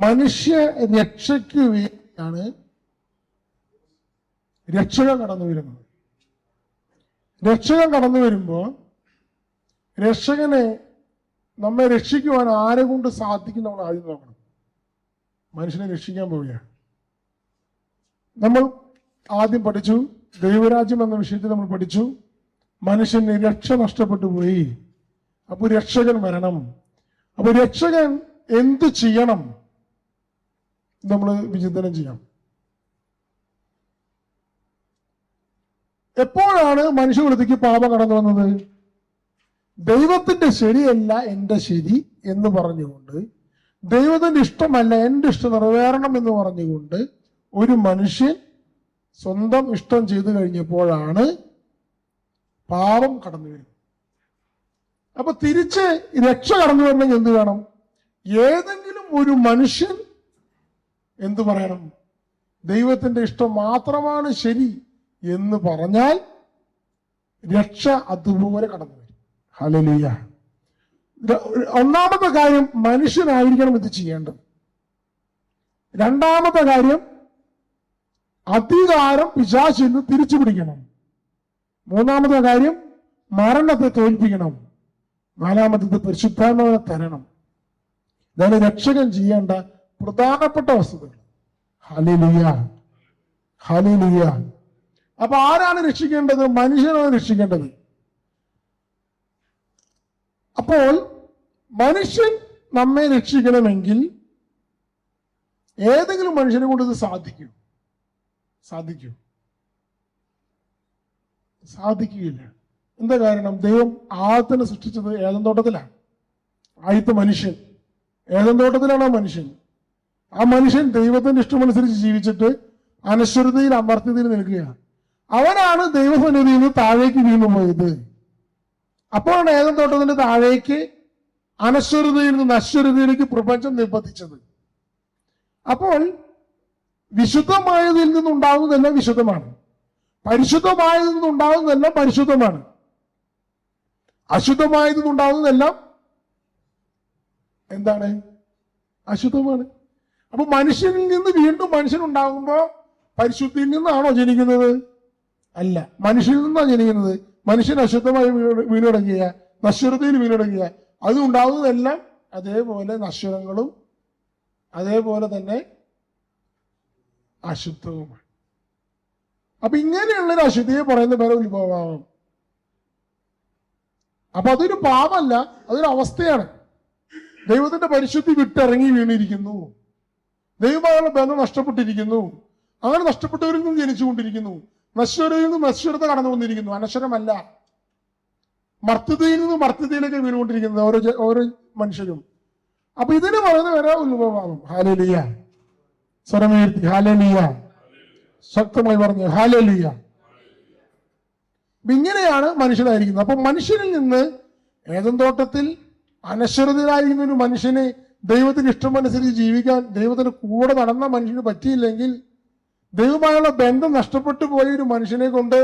മനുഷ്യ രക്ഷയ്ക്ക് വേണ്ടിയാണ് രക്ഷകൻ കടന്നു വരുന്നത്. രക്ഷകൻ കടന്നു വരുമ്പോൾ രക്ഷകനെ നമ്മെ രക്ഷിക്കുവാൻ ആരെ കൊണ്ട് സാധിക്കും നമ്മൾ ആദ്യം നോക്കണം. മനുഷ്യനെ രക്ഷിക്കാൻ പോവുകയാണ്. നമ്മൾ ആദ്യം പഠിച്ചു, ദൈവരാജ്യം എന്ന വിഷയത്തിൽ നമ്മൾ പഠിച്ചു, മനുഷ്യന് രക്ഷ നഷ്ടപ്പെട്ടു പോയി. അപ്പോൾ രക്ഷകൻ വരണം. അപ്പോൾ രക്ഷകൻ എന്ത് ചെയ്യണം നമ്മൾ വിചിന്തനം ചെയ്യാം. എപ്പോഴാണ് മനുഷ്യകുലത്തേക്ക് പാപം കടന്നു വന്നത്? ദൈവത്തിന്റെ ശരിയല്ല എൻ്റെ ശരി എന്ന് പറഞ്ഞുകൊണ്ട്, ദൈവത്തിന്റെ ഇഷ്ടമല്ല എൻ്റെ ഇഷ്ടം നിറവേറണം എന്ന് പറഞ്ഞുകൊണ്ട് ഒരു മനുഷ്യൻ സ്വന്തം ഇഷ്ടം ചെയ്തു കഴിഞ്ഞപ്പോഴാണ് പാപം കടന്നു വരുന്നത്. അപ്പൊ തിരിച്ച് രക്ഷ കടന്നു വരണമെങ്കിൽ എന്ത് വേണം? ഏതെങ്കിലും ഒരു മനുഷ്യൻ എന്തു പറയണം? ദൈവത്തിന്റെ ഇഷ്ടം മാത്രമാണ് ശരി എന്ന് പറഞ്ഞാൽ രക്ഷ അതുപോലെ കടന്നു വരും. ഹല്ലേലൂയ. ഒന്നാമത്തെ കാര്യം, മനുഷ്യനായിരിക്കണം ഇത് ചെയ്യേണ്ടത്. രണ്ടാമത്തെ കാര്യം, അധികാരം പിശാചിന് തിരിച്ചു പിടിക്കണം. മൂന്നാമത്തെ കാര്യം, മരണത്തെ തോൽപ്പിക്കണം. നാലാമത്തത്, പരിശുദ്ധാത്മാവിനെ തരണം. ഇതാണ് രക്ഷകൻ ചെയ്യേണ്ട പ്രധാനപ്പെട്ട വസ്തുതകൾ. Hallelujah, hallelujah. അപ്പൊ ആരാണ് രക്ഷിക്കേണ്ടത്? മനുഷ്യനാണ് രക്ഷിക്കേണ്ടത്. അപ്പോൾ മനുഷ്യൻ നമ്മെ രക്ഷിക്കണമെങ്കിൽ ഏതെങ്കിലും മനുഷ്യനെ കൊണ്ട് ഇത് സാധിക്കൂ? സാധിക്കുകയില്ല. എന്താ കാരണം? ദൈവം ആദത്തിനെ സൃഷ്ടിച്ചത് ഏദൻ തോട്ടത്തിലാണ്. ആദ്യത്തെ മനുഷ്യൻ ഏദൻ തോട്ടത്തിലാണ്. ആ മനുഷ്യൻ ദൈവത്തിന്റെ ഇഷ്ടമനുസരിച്ച് ജീവിച്ചിട്ട് അനശ്വരതയിൽ അമർത്യതയിൽ നിൽക്കുകയാണ്. അവനാണ് ദൈവസന്നിധിയിൽ നിന്ന് താഴേക്ക് വീണു പോയത്. അപ്പോഴാണ് ഏദൻ തോട്ടത്തിന്റെ താഴേക്ക് അനശ്വരതയിൽ നിന്ന് നശ്വരതയിലേക്ക് പ്രപഞ്ചം നിർബന്ധിച്ചത്. അപ്പോൾ വിശുദ്ധമായതിൽ നിന്നുണ്ടാകുന്നതെല്ലാം വിശുദ്ധമാണ്, പരിശുദ്ധമായതിൽ നിന്നുണ്ടാകുന്നതെല്ലാം പരിശുദ്ധമാണ്, അശുദ്ധമായതിൽ നിന്നുണ്ടാകുന്നതെല്ലാം എന്താണ്? അശുദ്ധമാണ്. അപ്പൊ മനുഷ്യനിൽ നിന്ന് വീണ്ടും മനുഷ്യൻ ഉണ്ടാകുമ്പോ പരിശുദ്ധിയിൽ നിന്നാണോ ജനിക്കുന്നത്? അല്ല, മനുഷ്യനിൽ നിന്നാണ് ജനിക്കുന്നത്. മനുഷ്യൻ അശുദ്ധമായി വീണടങ്ങിയ, നശ്വരതയിൽ വീണടങ്ങിയ, അത് ഉണ്ടാകുന്നതെല്ലാം അതേപോലെ നശ്വരങ്ങളും അതേപോലെ തന്നെ അശുദ്ധവുമാണ്. അപ്പൊ ഇങ്ങനെയുള്ളൊരു അശുദ്ധിയെ പറയുന്ന പേര് ഉത്ഭവഭാവം. അപ്പൊ അതൊരു പാപമല്ല, അതൊരു അവസ്ഥയാണ്. ദൈവത്തിന്റെ പരിശുദ്ധി വിട്ടിറങ്ങി വീണിരിക്കുന്നു, ദൈവമായുള്ള ബന്ധം നഷ്ടപ്പെട്ടിരിക്കുന്നു. അങ്ങനെ നഷ്ടപ്പെട്ടവരിൽ നിന്നും ജനിച്ചുകൊണ്ടിരിക്കുന്നു. നശ്വരയിൽ നിന്നും നശ്വരത കടന്നു വന്നിരിക്കുന്നു. അനശ്വരമല്ല, മർത്യതയിൽ നിന്നും മർത്യതയിലേക്ക് വീണുകൊണ്ടിരിക്കുന്നത് ഓരോ മനുഷ്യരും. അപ്പൊ ഇതിന് പറയുന്ന വരെ ഉത്ഭവഭാവം. ഹല്ലേലൂയ. സ്വരമേർത്തി ഹല്ലേലൂയ. ശക്തമായി പറഞ്ഞു ഹല്ലേലൂയ. ഇങ്ങനെയാണ് മനുഷ്യനായിരിക്കുന്നത്. അപ്പൊ മനുഷ്യനിൽ നിന്ന് ഏദൻ തോട്ടത്തിൽ അനശ്വരതയിലായിരിക്കുന്ന ഒരു മനുഷ്യനെ ദൈവത്തിന് ഇഷ്ടമനുസരിച്ച് ജീവിക്കാൻ ദൈവത്തിന് കൂടെ നടന്ന മനുഷ്യന് പറ്റിയില്ലെങ്കിൽ, ദൈവമായുള്ള ബന്ധം നഷ്ടപ്പെട്ടു പോയ ഒരു മനുഷ്യനെ കൊണ്ട്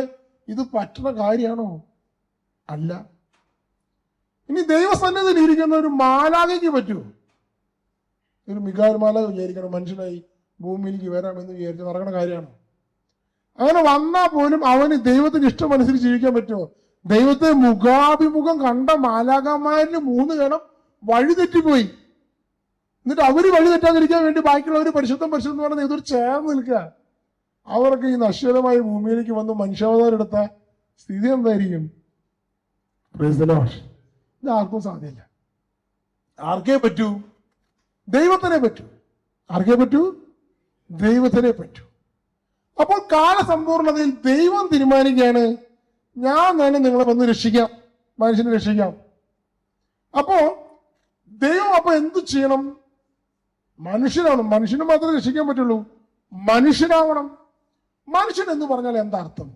ഇത് പറ്റുന്ന കാര്യമാണോ? അല്ല. ഇനി ദൈവസന്നിധിയിൽ ഇരിക്കുന്ന ഒരു മാലാഖയ്ക്ക് പറ്റുമോ? ഒരു മികാൽ മാലാഖ വിചാരിക്കണം മനുഷ്യനായി ഭൂമിയിലേക്ക് വരാമെന്ന് വിചാരിച്ച് നടക്കുന്ന കാര്യമാണോ? അങ്ങനെ വന്നാൽ പോലും അവന് ദൈവത്തിന് ഇഷ്ടമനുസരിച്ച് ജീവിക്കാൻ പറ്റുമോ? ദൈവത്തെ മുഖാഭിമുഖം കണ്ട മാലാഖമാരിൽ 3 ഗണം വഴി തെറ്റിപ്പോയി. എന്നിട്ട് അവര് വഴി തെറ്റാതിരിക്കാൻ വേണ്ടി ബാക്കിയുള്ളവർ പരിശുദ്ധം എന്ന് പറഞ്ഞാൽ ഇതൊരു ചേർന്ന് നിൽക്കുക. അവർക്ക് ഈ നശ്വരമായ ഭൂമിയിലേക്ക് വന്ന് മനുഷ്യാവതാരം എടുത്ത സ്ഥിതി എന്തായിരിക്കും? ഇത് ആർക്കും സാധ്യമല്ല. ആർക്കേ പറ്റൂ? ദൈവത്തിനെ പറ്റൂ. ആർക്കേ പറ്റൂ? ദൈവത്തിനെ പറ്റൂ. അപ്പോൾ കാലസമ്പൂർണതയിൽ ദൈവം തീരുമാനിക്കുകയാണ്, ഞാൻ തന്നെ നിങ്ങളെ വന്ന് രക്ഷിക്കാം, മനുഷ്യനെ രക്ഷിക്കാം. അപ്പോ ദൈവം അപ്പൊ എന്തു ചെയ്യണം? മനുഷ്യനാണ്. മനുഷ്യന് മാത്രമേ രക്ഷിക്കാൻ പറ്റുള്ളൂ. മനുഷ്യനാവണം. മനുഷ്യൻ എന്ന് പറഞ്ഞാൽ എന്താ അർത്ഥം?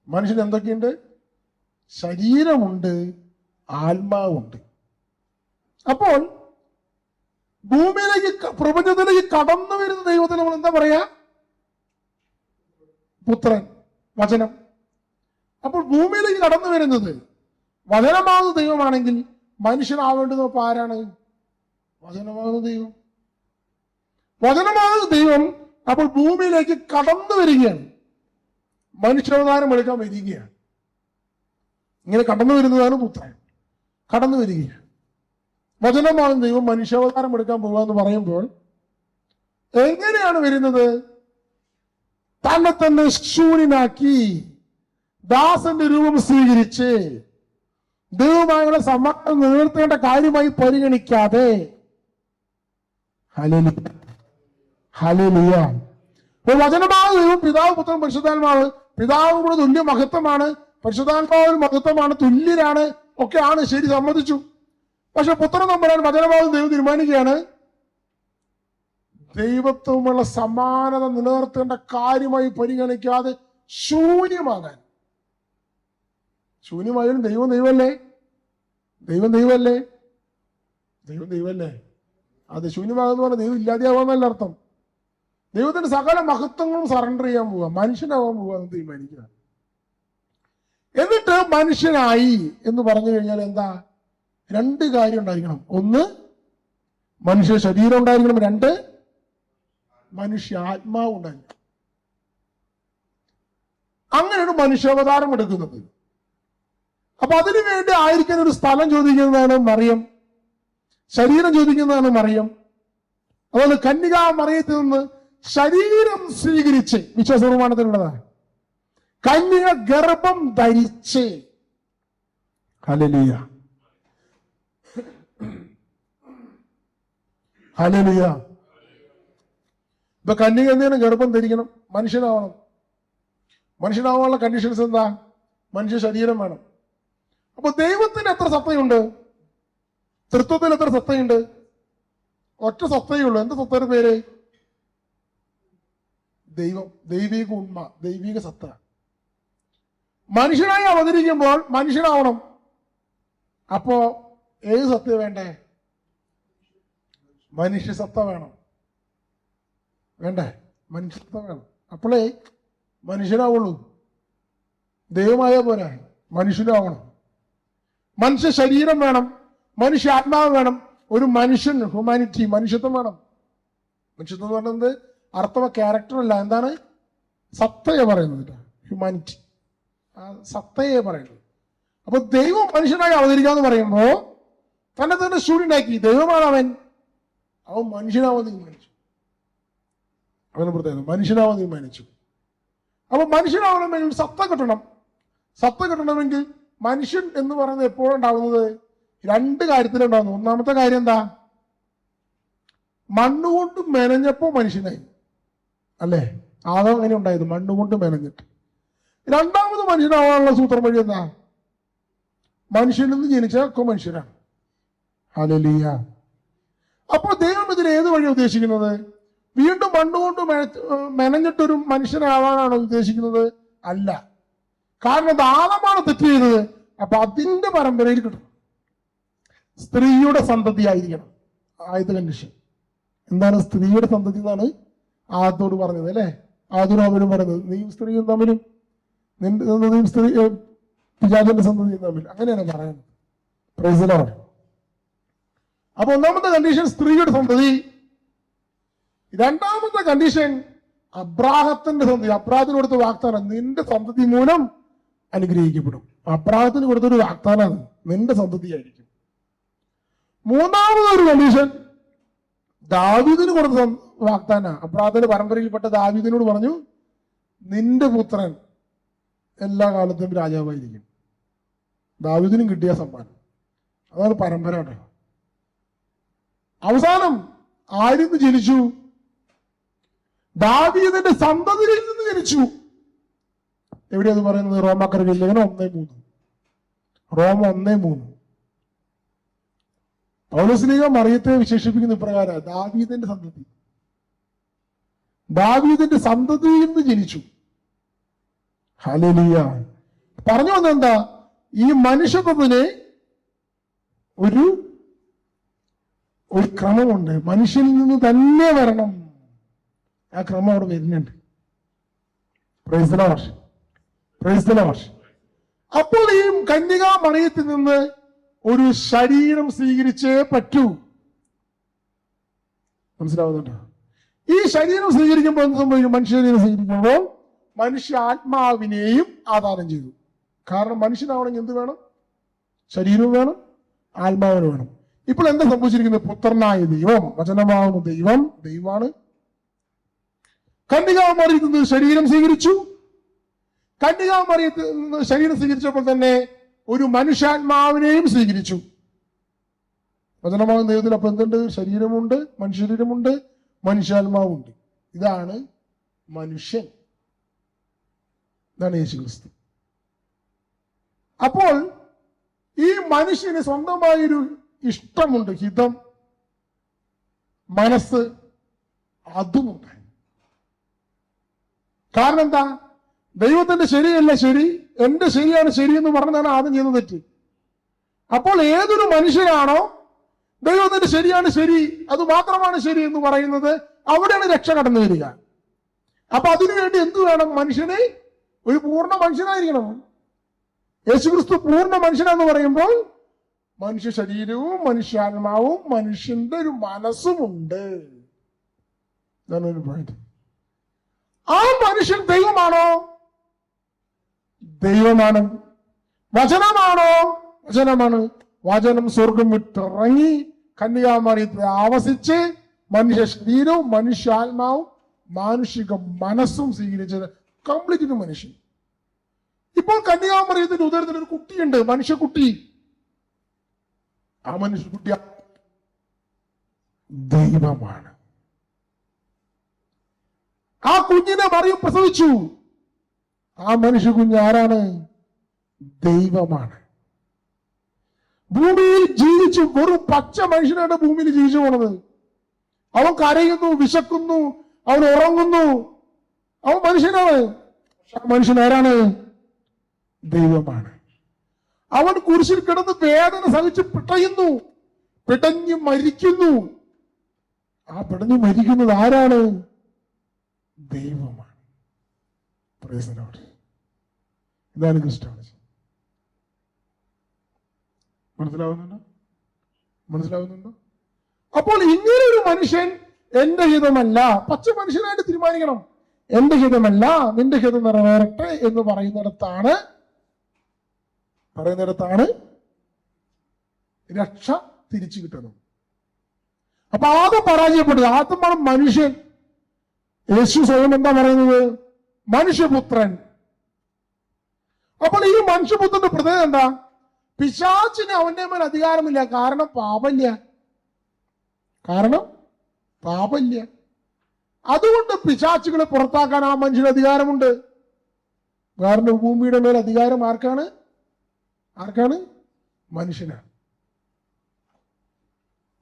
മനുഷ്യൻ എന്തൊക്കെയുണ്ട്? ശരീരമുണ്ട്, ആത്മാവുണ്ട്. അപ്പോൾ ഭൂമിയിലേക്ക്, പ്രപഞ്ചത്തിലേക്ക് കടന്നു വരുന്ന ദൈവത്തിന് നമ്മൾ എന്താ പറയാ? പുത്രൻ, വചനം. അപ്പോൾ ഭൂമിയിലേക്ക് കടന്നു വരുന്നത് വചനമാകുന്ന ദൈവമാണെങ്കിൽ മനുഷ്യനാവേണ്ടത് ആരാണ്? വചനമാകുന്ന ദൈവം. വചനമായ ദൈവം അപ്പോൾ ഭൂമിയിലേക്ക് കടന്നു വരികയാണ്, മനുഷ്യാവതാരം എടുക്കാൻ വരികയാണ്. ഇങ്ങനെ കടന്നു വരുന്നതാണ് പുത്രൻ, കടന്നു വരികയാണ്. വചനമായ ദൈവം മനുഷ്യാവതാരം എടുക്കാൻ പോകുക എന്ന് പറയുമ്പോൾ എങ്ങനെയാണ് വരുന്നത്? തന്നെ തന്നെ ശൂന്യനാക്കി ദാസന്റെ രൂപം സ്വീകരിച്ച് ദൈവമായുള്ള സമാധാനം നിലനിർത്തേണ്ട കാര്യമായി പരിഗണിക്കാതെ, ഹല്ലേലൂയ. വചനമായ ദൈവം പിതാവ്, പുത്രൻ, പരിശുദ്ധാത്മാവ്, പിതാവും കൂടെ തുല്യ മഹത്വമാണ്, പരിശുദ്ധാത്മാവും മഹത്വമാണ്, തുല്യരാണ്, ഒക്കെയാണ്, ശരി, സമ്മതിച്ചു. പക്ഷെ പുത്രൻ തമ്പുരാൻ വചനമാവും ദൈവം തീരുമാനിക്കുകയാണ് ദൈവത്വമുള്ള സമാനത നിലനിർത്തേണ്ട കാര്യമായി പരിഗണിക്കാതെ ശൂന്യമാകാൻ. ശൂന്യമായാലും ദൈവം ദൈവമല്ലേ? ദൈവം ദൈവമല്ലേ? ദൈവം ദൈവമല്ലേ? അത് ശൂന്യമാകുന്ന പറഞ്ഞാൽ ദൈവം ഇല്ലാതെയാവാന്നല്ല അർത്ഥം. ദൈവത്തിന്റെ സകല മഹത്വങ്ങളും സറണ്ടർ ചെയ്യാൻ പോവുക, മനുഷ്യനാവാൻ പോവുക എന്ന് തീരുമാനിക്കുക. എന്നിട്ട് മനുഷ്യനായി എന്ന് പറഞ്ഞു കഴിഞ്ഞാൽ എന്താ? രണ്ട് കാര്യം ഉണ്ടായിരിക്കണം. ഒന്ന്, മനുഷ്യ ശരീരം ഉണ്ടായിരിക്കണം. രണ്ട്, മനുഷ്യ ആത്മാവ് ഉണ്ടായിരിക്കണം. അങ്ങനെയാണ് മനുഷ്യാവതാരം എടുക്കുന്നത്. അപ്പൊ അതിനു വേണ്ടി ആയിരിക്കാൻ ഒരു സ്ഥലം ചോദിക്കുന്നതാണ് മറിയം, ശരീരം ചോദിക്കുന്നതാണ് മറിയം. അതുപോലെ കന്യകാ മറിയത്തിൽ നിന്ന് ശരീരം സ്വീകരിച്ച്, വിശ്വാസ പ്രമാണത്തിലുള്ളതാണ്, കന്യക ഗർഭം ധരിച്ച്. Hallelujah, hallelujah. ഇപ്പൊ കന്യക എന്താണ്? ഗർഭം ധരിക്കണം, മനുഷ്യനാവണം. മനുഷ്യനാവാനുള്ള കണ്ടീഷൻസ് എന്താ? മനുഷ്യ ശരീരം വേണം. അപ്പൊ ദൈവത്തിന് എത്ര സത്തയുണ്ട്? തൃത്വത്തിൽ എത്ര സത്തയുണ്ട്? ഒറ്റ സത്തയേ ഉള്ളൂ. എന്താ സത്തയുടെ പേര്? ദൈവം, ദൈവിക ഉണ്മ, ദൈവിക സത്ത. മനുഷ്യനായി അവതരിക്കുമ്പോൾ മനുഷ്യനാവണം. അപ്പോ ഏത് സത്യ വേണ്ടേ? മനുഷ്യസത്ത വേണം. വേണ്ടേ? മനുഷ്യസത്ത വേണം. അപ്പോഴേ മനുഷ്യനാവുള്ളൂ. ദൈവമായ പോരാ, മനുഷ്യനാവണം. മനുഷ്യ ശരീരം വേണം, മനുഷ്യ ആത്മാവ് വേണം, ഒരു മനുഷ്യൻ, ഹ്യൂമാനിറ്റി, മനുഷ്യത്വം വേണം. മനുഷ്യത്വം എന്ന് പറയുന്നത് അർത്ഥമ ക്യാരക്ടർ അല്ല, എന്താണ്? സത്തയെ പറയുന്നത്, ഹ്യൂമാനിറ്റി, സത്തയെ പറയുന്നത്. അപ്പൊ ദൈവം മനുഷ്യനായി അവതരിക്കാന്ന് പറയുമ്പോ തന്നെ തന്നെ ശൂന്യനാക്കി. ദൈവമാണ് അവൻ, അവൻ മനുഷ്യനാവാൻ തീരുമാനിച്ചു. അവനെ പ്രത്യേകം മനുഷ്യനാവാൻ തീരുമാനിച്ചു. അപ്പൊ മനുഷ്യനാവണമെങ്കിൽ സത്ത കിട്ടണം. സത്ത കിട്ടണമെങ്കിൽ മനുഷ്യൻ എന്ന് പറയുന്നത് എപ്പോഴുണ്ടാവുന്നത് രണ്ട് കാര്യത്തിലുണ്ടാവുന്നു. ഒന്നാമത്തെ കാര്യം എന്താ? മണ്ണുകൊണ്ട് മെനഞ്ഞപ്പോ മനുഷ്യനായി, അല്ലേ? ആദം അങ്ങനെ ഉണ്ടായത്, മണ്ണുകൊണ്ട് മെനഞ്ഞിട്ട്. രണ്ടാമത് മനുഷ്യനാവാനുള്ള സൂത്രം വഴി എന്താ? മനുഷ്യനിൽ നിന്ന് ജനിച്ചൊക്കെ മനുഷ്യരാണ്. ഹല്ലേലൂയ. അപ്പോൾ ദൈവം ഇതിന് ഏത് വഴി ഉദ്ദേശിക്കുന്നത്? വീണ്ടും മണ്ണുകൊണ്ട് മെനഞ്ഞിട്ടൊരു മനുഷ്യനാവാനാണ് ഉദ്ദേശിക്കുന്നത്? അല്ല. കാരണം അത് ആദമാണ് തെറ്റ് ചെയ്തത്. അപ്പൊ അതിന്റെ പരമ്പരയിൽ കിട്ടും. സ്ത്രീയുടെ സന്തതി ആയിരിക്കണം ആദ്യത്തെ കണ്ടീഷൻ. എന്താണ് സ്ത്രീയുടെ സന്തതി എന്നാണ് ആദത്തോട് പറഞ്ഞത്, അല്ലെ? ആദവും അവനും പറയുന്നത്, നീയും സ്ത്രീയും തമ്മിലും നീയും സ്ത്രീ പിശാചിന്റെ സന്തതിയും തമ്മിൽ, അങ്ങനെയാണ് പറയുന്നത്. Praise the Lord. അപ്പൊ ഒന്നാമത്തെ കണ്ടീഷൻ സ്ത്രീയുടെ സന്തതി. രണ്ടാമത്തെ കണ്ടീഷൻ അബ്രാഹത്തിന്റെ സന്തതി. അബ്രാഹത്തിന് കൊടുത്ത വാഗ്ദാനം, നിന്റെ സന്തതി മൂലം അനുഗ്രഹിക്കപ്പെടും. അബ്രാഹത്തിന് കൊടുത്തൊരു വാഗ്ദാനമാണ്, നിന്റെ സന്തതിയായിരിക്കും. മൂന്നാമതൊരു കണ്ടീഷൻ ദാവീദിന് കൊടുത്ത വാഗ്ദാന. അബ്രാഹത്തിന്റെ പരമ്പരയിൽപ്പെട്ട ദാവീദിനോട് പറഞ്ഞു, നിന്റെ പുത്രൻ എല്ലാ കാലത്തും രാജാവായിരിക്കും. ദാവീദിനും കിട്ടിയ സമ്മാനം. അതാണ് പരമ്പര. അവസാനം ആരിൽ നിന്ന് ജനിച്ചു? ദാവീദിന്റെ സന്തതിയിൽ നിന്ന് ജനിച്ചു. എവിടെയത് പറയുന്നത്? റോമാക്കാർക്ക് ലേഖനം 1:3. റോമ 1:3. പൗലോസ്ലീഹ മറിയത്തെ വിശേഷിപ്പിക്കുന്ന ഇപ്രകാരം, ദാവീദിന്റെ സന്തതി. ദാവീദിന്റെ സന്തതിയിൽ നിന്ന് ജനിച്ചു. ഹല്ലേലൂയ. പറഞ്ഞു വന്നെന്താ? ഈ മനുഷ്യത്വത്തിന് ഒരു ക്രമമുണ്ട്. മനുഷ്യനിൽ നിന്ന് തന്നെ വരണം. ആ ക്രമം അവിടെ വരുന്നുണ്ട്. Praise the Lord, praise the Lord. അപ്പോൾ ഈ കന്യകാ മറിയത്തിൽ നിന്ന് ഒരു ശരീരം സ്വീകരിച്ചേ പറ്റൂ. മനസ്സിലാവുന്നുണ്ടോ? ഈ ശരീരം സ്വീകരിക്കുമ്പോൾ എന്ത് സംഭവിക്കും? മനുഷ്യ ശരീരം സ്വീകരിക്കുമ്പോൾ മനുഷ്യ ആത്മാവിനെയും ആധാരം ചെയ്തു. കാരണം മനുഷ്യനാവണമെങ്കിൽ എന്ത് വേണം? ശരീരവും വേണം, ആത്മാവിന് വേണം. ഇപ്പോൾ എന്താ സംഭവിച്ചിരിക്കുന്നത്? പുത്രനായ ദൈവം, വചനമാവുന്ന ദൈവം, ദൈവമാണ്. കന്യകാമറിയത്തിൽ നിന്ന് ശരീരം സ്വീകരിച്ചു. കന്യകാമറിയത്തിൽ നിന്ന് ശരീരം സ്വീകരിച്ചപ്പോൾ തന്നെ ഒരു മനുഷ്യാത്മാവിനെയും സ്വീകരിച്ചു. വചനമാവുന്ന ദൈവത്തിൽ അപ്പൊ എന്തുണ്ട്? ശരീരമുണ്ട്, മനുഷ്യശരീരമുണ്ട്, മനുഷ്യാത്മാവുണ്ട്. ഇതാണ് മനുഷ്യൻ, ഇതാണ് യേശു ക്രിസ്തു. അപ്പോൾ ഈ മനുഷ്യന് സ്വന്തമായൊരു ഇഷ്ടമുണ്ട്, ഹിതം, മനസ്സ്, അതുമുണ്ട്. കാരണം എന്താ? ദൈവത്തിന്റെ ശരിയല്ല ശരി, എന്റെ ശരിയാണ് ശരി എന്ന് പറഞ്ഞതാണ് ആദ്യം ചെയ്യുന്ന തെറ്റ്. അപ്പോൾ ഏതൊരു മനുഷ്യനാണോ ദൈവത്തിന്റെ ശരിയാണ് ശരി, അത് മാത്രമാണ് ശരി എന്ന് പറയുന്നത്, അവിടെയാണ് രക്ഷ കടന്നു വരിക. അപ്പൊ അതിനുവേണ്ടി എന്ത് വേണം? മനുഷ്യനെ ഒരു പൂർണ്ണ മനുഷ്യനായിരിക്കണം. യേശുക്രിസ്തു പൂർണ്ണ മനുഷ്യനെന്ന് പറയുമ്പോൾ മനുഷ്യ ശരീരവും മനുഷ്യാത്മാവും മനുഷ്യന്റെ ഒരു മനസ്സുമുണ്ട്. ഇതാണ് ഒരു പോയിന്റ്. ആ മനുഷ്യൻ ദൈവമാണോ? ദൈവമാണ്. വചനമാണോ? വചനമാണ്. വചനം സ്വർഗം വിട്ടിറങ്ങി കന്യകാമറിയത്തിൽ ആവസിച്ച് മനുഷ്യ ശരീരവും മനുഷ്യാത്മാവും മാനുഷിക മനസ്സും സ്വീകരിച്ചത് കംപ്ലീറ്റ് ഒരു മനുഷ്യൻ. ഇപ്പോൾ കന്യകാമറിയത്തിന്റെ ഉദരത്തിൽ ഒരു കുട്ടിയുണ്ട്, മനുഷ്യക്കുട്ടി. ആ മനുഷ്യക്കുട്ടി ദൈവമാണ്. ആ കുഞ്ഞിനെ മറിയം പ്രസവിച്ചു. ആ മനുഷ്യ കുഞ്ഞ് ആരാണ്? ദൈവമാണ്. ഭൂമിയിൽ ജീവിച്ചു വെറും പച്ച മനുഷ്യനാണ് ഭൂമിയിൽ ജീവിച്ചു പോണത്. അവൻ കരയുന്നു, വിശക്കുന്നു, അവൻ ഉറങ്ങുന്നു, അവൻ മനുഷ്യനാണ്. മനുഷ്യൻ ആരാണ്? ദൈവമാണ്. അവൻ കുരിശിൽ കിടന്ന് വേദന സഹിച്ച് പിടയുന്നു, പിടഞ്ഞു മരിക്കുന്നു. ആ പിടഞ്ഞു മരിക്കുന്നത് ആരാണ്? ദൈവമാണ്. ഇതാണ് ക്രിസ്ത്യാനിറ്റി. മനസ്സിലാവുന്നുണ്ടോ? അപ്പോൾ ഇങ്ങനെ ഒരു മനുഷ്യൻ എന്റെ ഹിതമല്ല, പച്ച മനുഷ്യനായിട്ട് തീരുമാനിക്കണം. എന്റെ ഹിതമല്ല, നിന്റെ ഹിതം നിറവേറട്ടെ എന്ന് പറയുന്നിടത്താണ് രക്ഷ തിരിച്ചു കിട്ടുന്നത്. അപ്പൊ ആദ്യം പരാജയപ്പെട്ടത്, ആദ്യമാണ് മനുഷ്യൻ. യേശു സ്വയം എന്താ പറയുന്നത്? മനുഷ്യപുത്രൻ. അപ്പോൾ ഈ മനുഷ്യപുത്രന്റെ പ്രത്യേകത എന്താ? പിശാചിന് അവന്റെ മേൽ അധികാരമില്ല. കാരണം പാപമില്ല. അതുകൊണ്ട് പിശാചുകളെ പുറത്താക്കാൻ ആ മനുഷ്യന് അധികാരമുണ്ട്. കാരണം ഭൂമിയുടെ മേൽ അധികാരം ആർക്കാണ്? മനുഷ്യനാണ്.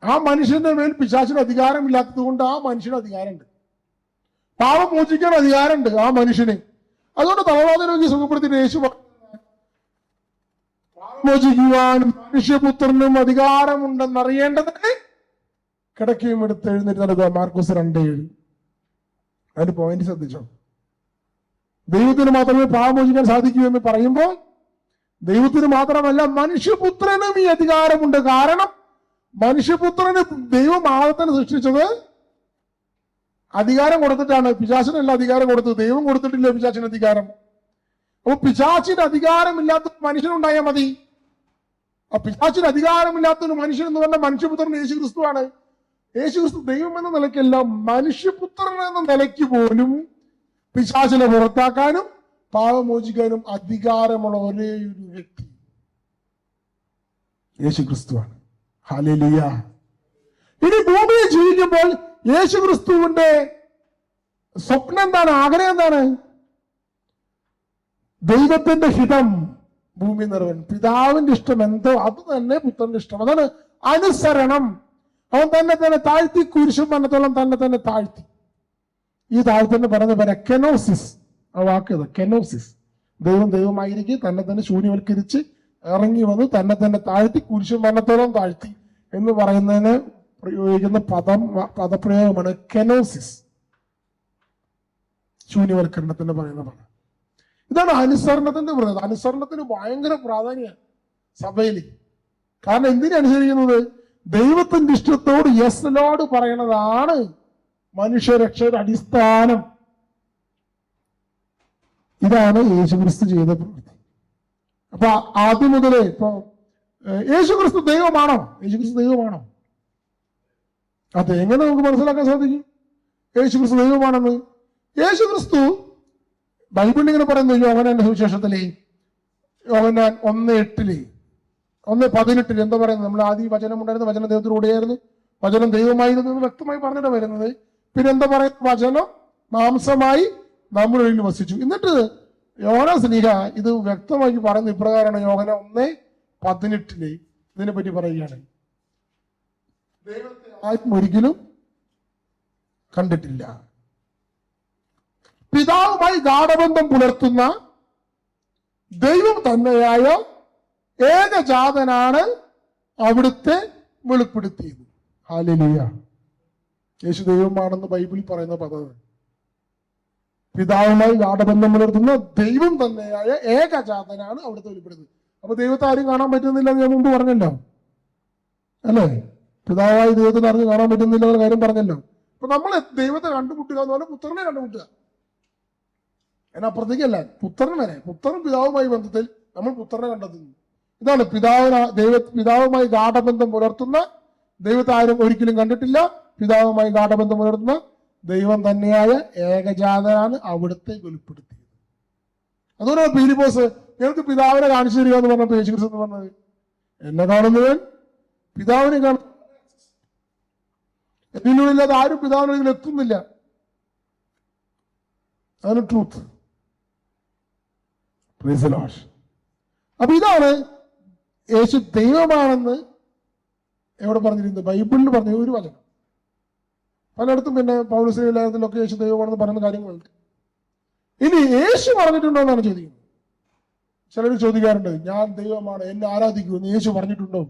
ആ മനുഷ്യന്റെ മേൽ പിശാചിന് അധികാരമില്ലാത്തത് കൊണ്ട് ആ മനുഷ്യന് അധികാരമുണ്ട്. പാപം മോചിക്കാൻ അധികാരമുണ്ട് ആ മനുഷ്യന്. അതുകൊണ്ട് തളർവാദ രോഗി സുഖപ്പെടുത്തിയിട്ട് യേശു മോചിക്കുവാൻ മനുഷ്യപുത്രനും അധികാരമുണ്ടെന്നറിയേണ്ടതിന് കിടക്കയും എടുത്ത് എഴുന്നേറ്റ് നടക്കുക. മാർക്കോസ് 2:7. അതിന്റെ പോയിന്റ് ശ്രദ്ധിച്ചോ? ദൈവത്തിന് മാത്രമേ പാപം മോചിക്കാൻ സാധിക്കൂ എന്ന് പറയുമ്പോൾ ദൈവത്തിന് മാത്രമല്ല മനുഷ്യപുത്രനും ഈ അധികാരമുണ്ട്. കാരണം മനുഷ്യപുത്രന് ദൈവം ആദത്തിനെ സൃഷ്ടിച്ചത് അധികാരം കൊടുത്തിട്ടാണ്. പിശാചിനല്ല അധികാരം കൊടുത്തത്, ദൈവം കൊടുത്തിട്ടില്ല പിശാചിന് അധികാരം. അപ്പൊ പിശാചിന് അധികാരമില്ലാത്ത മനുഷ്യനുണ്ടായാൽ മതി. ആ പിശാചിന് അധികാരമില്ലാത്ത ഒരു മനുഷ്യൻ എന്ന് പറഞ്ഞാൽ മനുഷ്യപുത്രൻ യേശുക്രിസ്തുവാണ്. യേശുക്രിസ്തു ദൈവം എന്ന നിലയ്ക്കല്ല, മനുഷ്യപുത്രൻ എന്ന നിലയ്ക്ക് പോലും പിശാചിനെ പുറത്താക്കാനും പാപമോചിക്കാനും അധികാരമുള്ള ഒരേ ഒരു വ്യക്തി യേശുക്രിസ്തുവാണ്. ഹല്ലേലൂയ. ഇനി ഭൂമിയിൽ ജീവിക്കുമ്പോൾ യേശുക്രിസ്തുവിന്റെ സ്വപ്നം എന്താണ്? ആഗ്രഹം എന്താണ്? ദൈവത്തിന്റെ ഹിതം ഭൂമി നിറവൻ. പിതാവിന്റെ ഇഷ്ടം എന്തോ അത് തന്നെ പുത്രന്റെ ഇഷ്ടം. അതാണ് അനുസരണം. അവൻ തന്നെ താഴ്ത്തി, കുരിശും മരണത്തോളം തന്നെ താഴ്ത്തി. ഈ താഴ്ത്തന്നെ പറയുന്ന പേര് കെനോസിസ്. ആ വാക്ക് കെനോസിസ്. ദൈവമായിരിക്കും തന്നെ ശൂന്യവൽക്കരിച്ച് ഇറങ്ങി വന്ന് തന്നെ താഴ്ത്തി, കുരിശും മരണത്തോളം താഴ്ത്തി എന്ന് പറയുന്നതിന് പ്രയോഗിക്കുന്ന പദപ്രയോഗമാണ് കെനോസിസ്. ശൂന്യവൽക്കരണത്തിന് പറയുന്ന പദം. ഇതാണ് അനുസരണത്തിന്റെ പ്രധാനം. അനുസരണത്തിന് ഭയങ്കര പ്രാധാന്യമാണ് സഭയിൽ. കാരണം എന്തിനനുസരിക്കുന്നത്? ദൈവത്തിന്റെ ഇഷ്ടത്തോട് യെസ് ലോഡ് പറയണതാണ് മനുഷ്യരക്ഷയുടെ അടിസ്ഥാനം. ഇതാണ് യേശുക്രിസ്തു ചെയ്ത പ്രവൃത്തി. അപ്പൊ ആദ്യം മുതലേ ഇപ്പൊ യേശുക്രിസ്തു ദൈവമാണോ? യേശുക്രിസ്തു ദൈവമാണോ? അതെ, എങ്ങനെ നമുക്ക് മനസ്സിലാക്കാൻ സാധിക്കും യേശുക്രിസ്തു ദൈവമാണെന്ന്? യേശുക്രിസ്തു ബൈബിളിൽ ഇങ്ങനെ പറയുന്നു, യോഹന്നാന്റെ സുവിശേഷത്തിലെ യോഹന്നാൻ 1:8 1:18 എന്താ പറയുന്നത്? നമ്മൾ ആദ്യം വചനം ഉണ്ടായിരുന്നു, വചനം ദൈവത്തിലൂടെയായിരുന്നു, വചനം ദൈവമായിരുന്നു എന്ന് വ്യക്തമായി പറഞ്ഞിട്ട് വരുന്നത്. പിന്നെ എന്താ പറയുക? വചനം മാംസമായി നമ്മുടെ ഉള്ളിൽ വസിച്ചു. എന്നിട്ട് യോഹന്നാൻ സ്ലീഹ ഇത് വ്യക്തമായി പറയുന്ന ഇപ്രകാരമാണ്. യോഹന്നാൻ 1:18 ഇതിനെ പറ്റി പറയുകയാണ്, ദൈവത്തെ ആരും ഒരിക്കലും കണ്ടിട്ടില്ല, പിതാവുമായി ഗാഢബന്ധം പുലർത്തുന്ന ദൈവം തന്നെയായ ഏകജാതനാണ് അവിടുത്തെ വെളിപ്പെടുത്തിയത്. ഹല്ലേലൂയ. യേശു ദൈവമാണെന്ന് ബൈബിളിൽ പറയുന്ന പദം. പിതാവുമായി ഗാഢബന്ധം പുലർത്തുന്ന ദൈവം തന്നെയായ ഏകജാതനാണ് അവിടുത്തെ വെളിപ്പെടുത്തിയത്. അപ്പൊ ദൈവത്തെ ആരും കാണാൻ പറ്റുന്നില്ല എന്ന് ഞാൻ മുമ്പ് പറഞ്ഞല്ലോ, അല്ലേ? പിതാവായി ദൈവത്തിന് അറിഞ്ഞ് കാണാൻ പറ്റുന്നില്ല എന്ന കാര്യം പറഞ്ഞല്ലോ. അപ്പൊ നമ്മൾ ദൈവത്തെ കണ്ടുമുട്ടുക എന്ന് പറഞ്ഞാൽ പുത്രനെ കണ്ടുമുട്ടുക, അതിനപ്പുറത്തേക്കല്ല. പുത്രൻ വരെ, പുത്രനും പിതാവുമായി ബന്ധത്തിൽ നമ്മൾ പുത്രനെ കണ്ടെത്തുന്നു. ഇതാണ് പിതാവുമായി ഗാഢബന്ധം പുലർത്തുന്ന ദൈവത്തെ ആരും ഒരിക്കലും കണ്ടിട്ടില്ല, പിതാവുമായി ഗാഢബന്ധം പുലർത്തുന്ന ദൈവം തന്നെയായ ഏകജാതനാണ് അവിടുത്തെ വെളിപ്പെടുത്തിയത്. അതുകൊണ്ട് പീലിപ്പോസ് ഞങ്ങൾക്ക് പിതാവിനെ കാണിച്ചു തരിക എന്ന് പറഞ്ഞപ്പോൾ യേശുക്രിസ്തു എന്ന് പറഞ്ഞത്, എന്നെ കാണുന്നവൻ പിതാവിനെ കാണും, എന്നിലൂടെ ആരും പിതാവിനെ എത്തുന്നില്ല. അതാണ് ട്രൂത്ത്. അപ്പൊ ഇതാണ് യേശു ദൈവമാണെന്ന് എവിടെ പറഞ്ഞിരുന്നത്? ബൈബിളിൽ പറഞ്ഞ ഒരു വചനം. പലയിടത്തും പിന്നെ പൗലോസ് ലേഖനത്തിലൊക്കെ യേശു ദൈവമാണെന്ന് പറയുന്ന കാര്യങ്ങളുണ്ട്. ഇനി യേശു പറഞ്ഞിട്ടുണ്ടോ എന്നാണ് ചോദിക്കുന്നത്. ചിലർ ചോദിക്കാറുണ്ട്, ഞാൻ ദൈവമാണ്, എന്നെ ആരാധിക്കുമെന്ന് യേശു പറഞ്ഞിട്ടുണ്ടോ?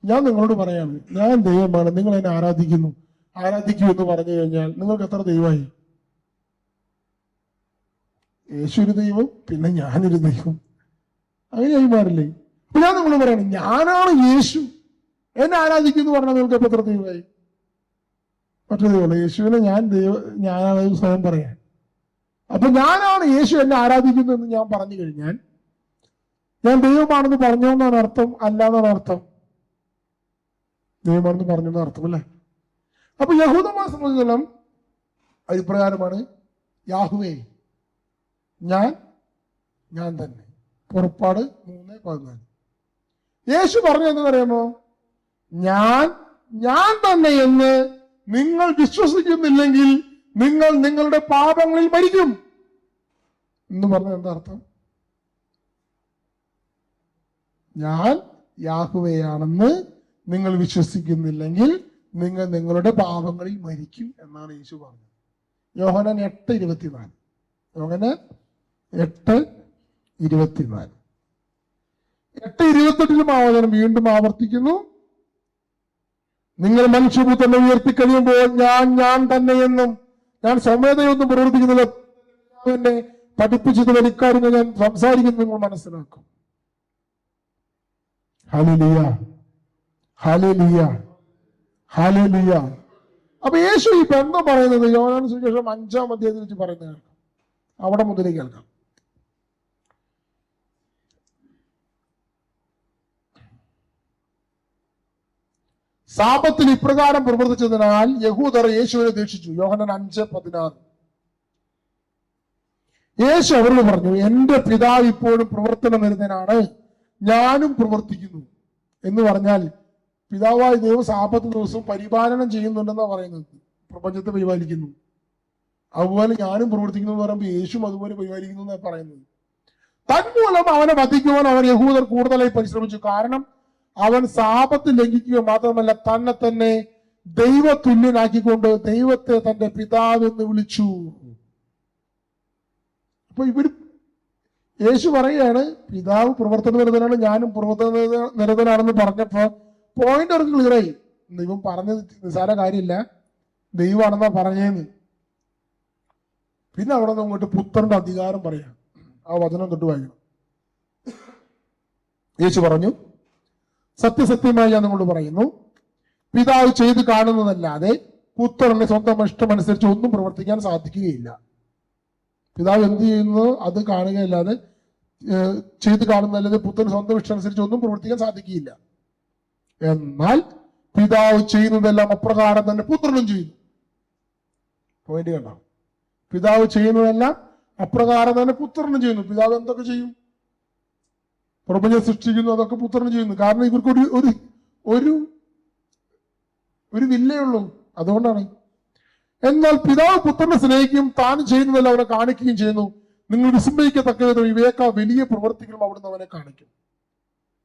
ഞാൻ നിങ്ങളോട് പറയാണ്, ഞാൻ ദൈവമാണ്, നിങ്ങൾ എന്നെ ആരാധിക്കൂ എന്ന് പറഞ്ഞു കഴിഞ്ഞാൽ നിങ്ങൾക്ക് എത്ര ദൈവമായി? യേശു ഒരു ദൈവം, പിന്നെ ഞാനൊരു ദൈവം, അങ്ങനെയായി മാറില്ലേ? അപ്പൊ ഞാൻ നിങ്ങൾ പറയണം, ഞാനാണ് യേശു, എന്നെ ആരാധിക്കുന്നു പറഞ്ഞാൽ നിങ്ങൾക്ക് എപ്പോൾ എത്ര ദൈവമായി? മറ്റു ദൈവമല്ല, യേശുവിനെ ഞാനാണ് സ്വയം പറയാൻ. അപ്പൊ ഞാനാണ് യേശു, എന്നെ ആരാധിക്കുന്നു എന്ന് ഞാൻ പറഞ്ഞു കഴിഞ്ഞാൽ ഞാൻ ദൈവമാണെന്ന് പറഞ്ഞോ എന്നാണ് അർത്ഥം, അല്ല എന്നാണ് അർത്ഥം? ദൈവമാണെന്ന് പറഞ്ഞു എന്ന് അർത്ഥം, അല്ലേ? അപ്പൊ യഹൂദന്മാരെ സംബന്ധിച്ചിടത്തോളം അഭിപ്രകാരമാണ്, യാഹുവേ, ഞാൻ തന്നെ. പുറപ്പാട് 3:14. യേശു പറഞ്ഞു എന്നറിയാമോ? ഞാൻ തന്നെ എന്ന് നിങ്ങൾ വിശ്വസിക്കുന്നില്ലെങ്കിൽ നിങ്ങൾ നിങ്ങളുടെ പാപങ്ങളിൽ മരിക്കും എന്ന് പറഞ്ഞ എന്താ അർത്ഥം? ഞാൻ യാഹുവയാണെന്ന് നിങ്ങൾ വിശ്വസിക്കുന്നില്ലെങ്കിൽ നിങ്ങൾ നിങ്ങളുടെ പാപങ്ങളിൽ മരിക്കും എന്നാണ് യേശു പറഞ്ഞത്. യോഹന്നാൻ 8:24. യോഹന്നാൻ 8:24. 8:28 ആ വചനം വീണ്ടും ആവർത്തിക്കുന്നു. നിങ്ങൾ മനുഷ്യപുത്രനെ ഉയർത്തിക്കഴിയുമ്പോൾ ഞാൻ തന്നെ എന്നും ഞാൻ സ്വമേധയൊന്നും പ്രവർത്തിക്കുന്നില്ല, എന്നെ പഠിപ്പിച്ചത് ഇക്കാര്യങ്ങൾ ഞാൻ സംസാരിക്കുന്നു നിങ്ങൾ മനസ്സിലാക്കും. Hallelujah, hallelujah, hallelujah. അപ്പൊ യേശു ഈ ബന്ധം പറയുന്നത് യോഹന്നാൻ സുവിശേഷം 5-ാം അധ്യായത്തിൽ വെച്ച് പറയുന്നത് കേൾക്കാം. അവിടെ മുതലേ കേൾക്കാം. സാപത്തിൽ ഇപ്രകാരം പ്രവർത്തിച്ചതിനാൽ യഹൂദർ യേശുവിനെ ദീക്ഷിച്ചു. യോഹന്നാൻ 5:16. യേശു അവരോട് പറഞ്ഞു, എന്റെ പിതാവ് ഇപ്പോഴും പ്രവർത്തനം വരുന്നതിനാണ്, ഞാനും പ്രവർത്തിക്കുന്നു എന്ന് പറഞ്ഞാൽ പിതാവായ ദൈവം സാപത്ത് ദിവസം പരിപാലനം ചെയ്യുന്നുണ്ടെന്നാണ് പറയുന്നത്. പ്രപഞ്ചത്തെ പരിപാലിക്കുന്നു. അതുപോലെ ഞാനും പ്രവർത്തിക്കുന്നു എന്ന് പറയുമ്പോൾ യേശും അതുപോലെ പരിപാലിക്കുന്നു എന്നാണ് പറയുന്നത്. തന്മൂലം അവനെ വധിക്കുവാൻ അവർ യഹൂദർ കൂടുതലായി പരിശ്രമിച്ചു. കാരണം അവൻ സാപത്ത് ലംഘിക്കുക മാത്രമല്ല, തന്നെ ദൈവതുല്യനാക്കിക്കൊണ്ട് ദൈവത്തെ തന്റെ പിതാവ് എന്ന് വിളിച്ചു. അപ്പൊ യേശു പറയുകയാണ്, പിതാവ് പ്രവർത്തന നിരതനാണ്, ഞാനും പ്രവർത്തന നിരതനാണെന്ന് പറഞ്ഞപ്പോ പോയിന്റ് അവർക്ക് ക്ലിയറായി. ദൈവം പറഞ്ഞത് നിസാര കാര്യമില്ല, ദൈവമാണെന്നാ പറഞ്ഞേന്ന്. പിന്നെ അവിടെ നിന്ന് അങ്ങോട്ട് പുത്രന്റെ അധികാരം പറയാം. ആ വചനം തൊട്ട് വായിക്കണം. യേശു പറഞ്ഞു, സത്യസത്യമായി ഞാൻ നിങ്ങളോട് പറയുന്നു, പിതാവ് ചെയ്ത് കാണുന്നതല്ലാതെ പുത്രന് സ്വന്തം ഇഷ്ടമനുസരിച്ച് ഒന്നും പ്രവർത്തിക്കാൻ സാധിക്കുകയില്ല. പിതാവ് എന്ത് ചെയ്യുന്നു അത് കാണുകയല്ലാതെ ചെയ്ത് കാണുന്നല്ലാതെ പുത്രന് സ്വന്തം ഇഷ്ടമനുസരിച്ച് ഒന്നും പ്രവർത്തിക്കാൻ സാധിക്കുകയില്ല. എന്നാൽ പിതാവ് ചെയ്യുന്നതെല്ലാം അപ്രകാരം തന്നെ പുത്രനും ചെയ്യുന്നു. പോയിന്റ് കണ്ടോ? പിതാവ് ചെയ്യുന്നതെല്ലാം അപ്രകാരം തന്നെ പുത്രനും ചെയ്യുന്നു. പിതാവ് എന്തൊക്കെ ചെയ്യും? പ്രപഞ്ചം സൃഷ്ടിക്കുന്നു, അതൊക്കെ പുത്രനും ചെയ്യുന്നു. കാരണം ഇവർക്ക് ഒരു വില്ലേ ഉള്ളൂ, അതുകൊണ്ടാണ്. എന്നാൽ പിതാവ് പുത്രനെ സ്നേഹിക്കും, താൻ ചെയ്യുന്നതെല്ലാം അവനെ കാണിക്കുകയും ചെയ്യുന്നു. നിങ്ങൾ വിസ്മയിക്കത്തക്ക വിധം ഇവയേക്കാൾ വലിയ പ്രവർത്തികളും അവിടുന്ന് അവനെ കാണിക്കും.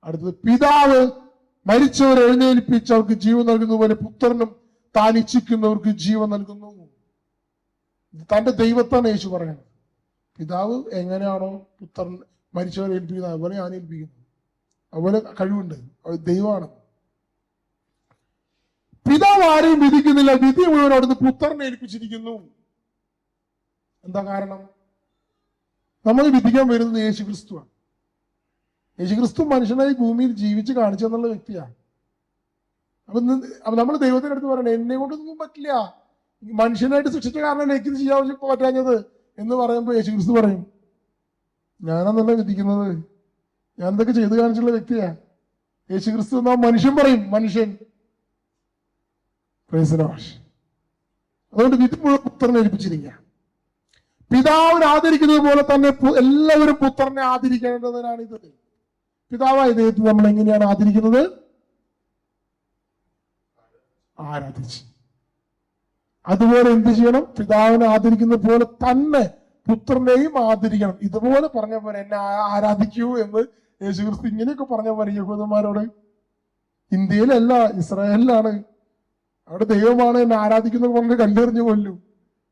അടുത്തത്, പിതാവ് മരിച്ചവരെ എഴുന്നേൽപ്പിച്ച് അവർക്ക് ജീവൻ നൽകുന്ന പോലെ പുത്രനും താൻ ഇച്ഛിക്കുന്നവർക്ക് ജീവൻ നൽകുന്നു. തന്റെ ദൈവത്താണ് യേശു പറയുന്നത്. പിതാവ് എങ്ങനെയാണോ പുത്രൻ മരിച്ചവരെ ഏൽപ്പിക്കുന്നത് അതുപോലെ ഞാൻ ഏൽപ്പിക്കുന്നു. അതുപോലെ കഴിവുണ്ട്, ദൈവമാണ്. പിതാവ് ആരെയും വിധിക്കുന്നില്ല, വിധി മുഴുവൻ അവിടുന്ന് പുത്രനെ ഏൽപ്പിച്ചിരിക്കുന്നു. എന്താ കാരണം? നമ്മൾ വിധിക്കാൻ വരുന്നത് യേശുക്രിസ്തുവാണ്. യേശുക്രിസ്തു മനുഷ്യനായി ഭൂമിയിൽ ജീവിച്ച് കാണിച്ചു എന്നുള്ള വ്യക്തിയാണ്. അപ്പൊ നമ്മൾ ദൈവത്തിന്റെ അടുത്ത് പറയണേ, എന്നെ കൊണ്ടൊന്നും പറ്റില്ല, മനുഷ്യനായിട്ട് സൃഷ്ടിച്ച കാരണം എനിക്ക് ഇത് ചെയ്യാൻ പറ്റാഞ്ഞത് എന്ന് പറയുമ്പോൾ യേശുക്രിസ്തു പറയും, ഞാനെന്നല്ല വിധിക്കുന്നത്, ഞാൻ എന്തൊക്കെ ചെയ്ത് കാണിച്ചുള്ള വ്യക്തിയാ യേശുക്രിസ്തു എന്നാ മനുഷ്യൻ പറയും. മനുഷ്യൻ അതുകൊണ്ട് വിധി മുഴുവൻ പുത്രനെ ഏൽപ്പിച്ചിരിക്കുക. പിതാവിനെ ആദരിക്കുന്നത് പോലെ തന്നെ എല്ലാവരും പുത്രനെ ആദരിക്കേണ്ടതിനാണ് ഇത്. പിതാവായ ദൈവത്തെ നമ്മൾ എങ്ങനെയാണ് ആദരിക്കുന്നത്? ആരാധിച്ച്. അതുപോലെ എന്ത് ചെയ്യണം? പിതാവിനെ ആദരിക്കുന്ന പോലെ തന്നെ പുത്രനെയും ആദരിക്കണം. ഇതുപോലെ പറഞ്ഞ പോലെ എന്നെ ആരാധിക്കൂ എന്ന് യേശുക്രിസ്തു ഇങ്ങനെയൊക്കെ പറഞ്ഞ പോലെ യഹൂദന്മാരോട്. ഇന്ത്യയിലല്ല, ഇസ്രായേലിലാണ്. അവിടെ ദൈവമാണ് എന്നെ ആരാധിക്കുന്നത് പറഞ്ഞ് കല്ലെറിഞ്ഞു കൊല്ലും.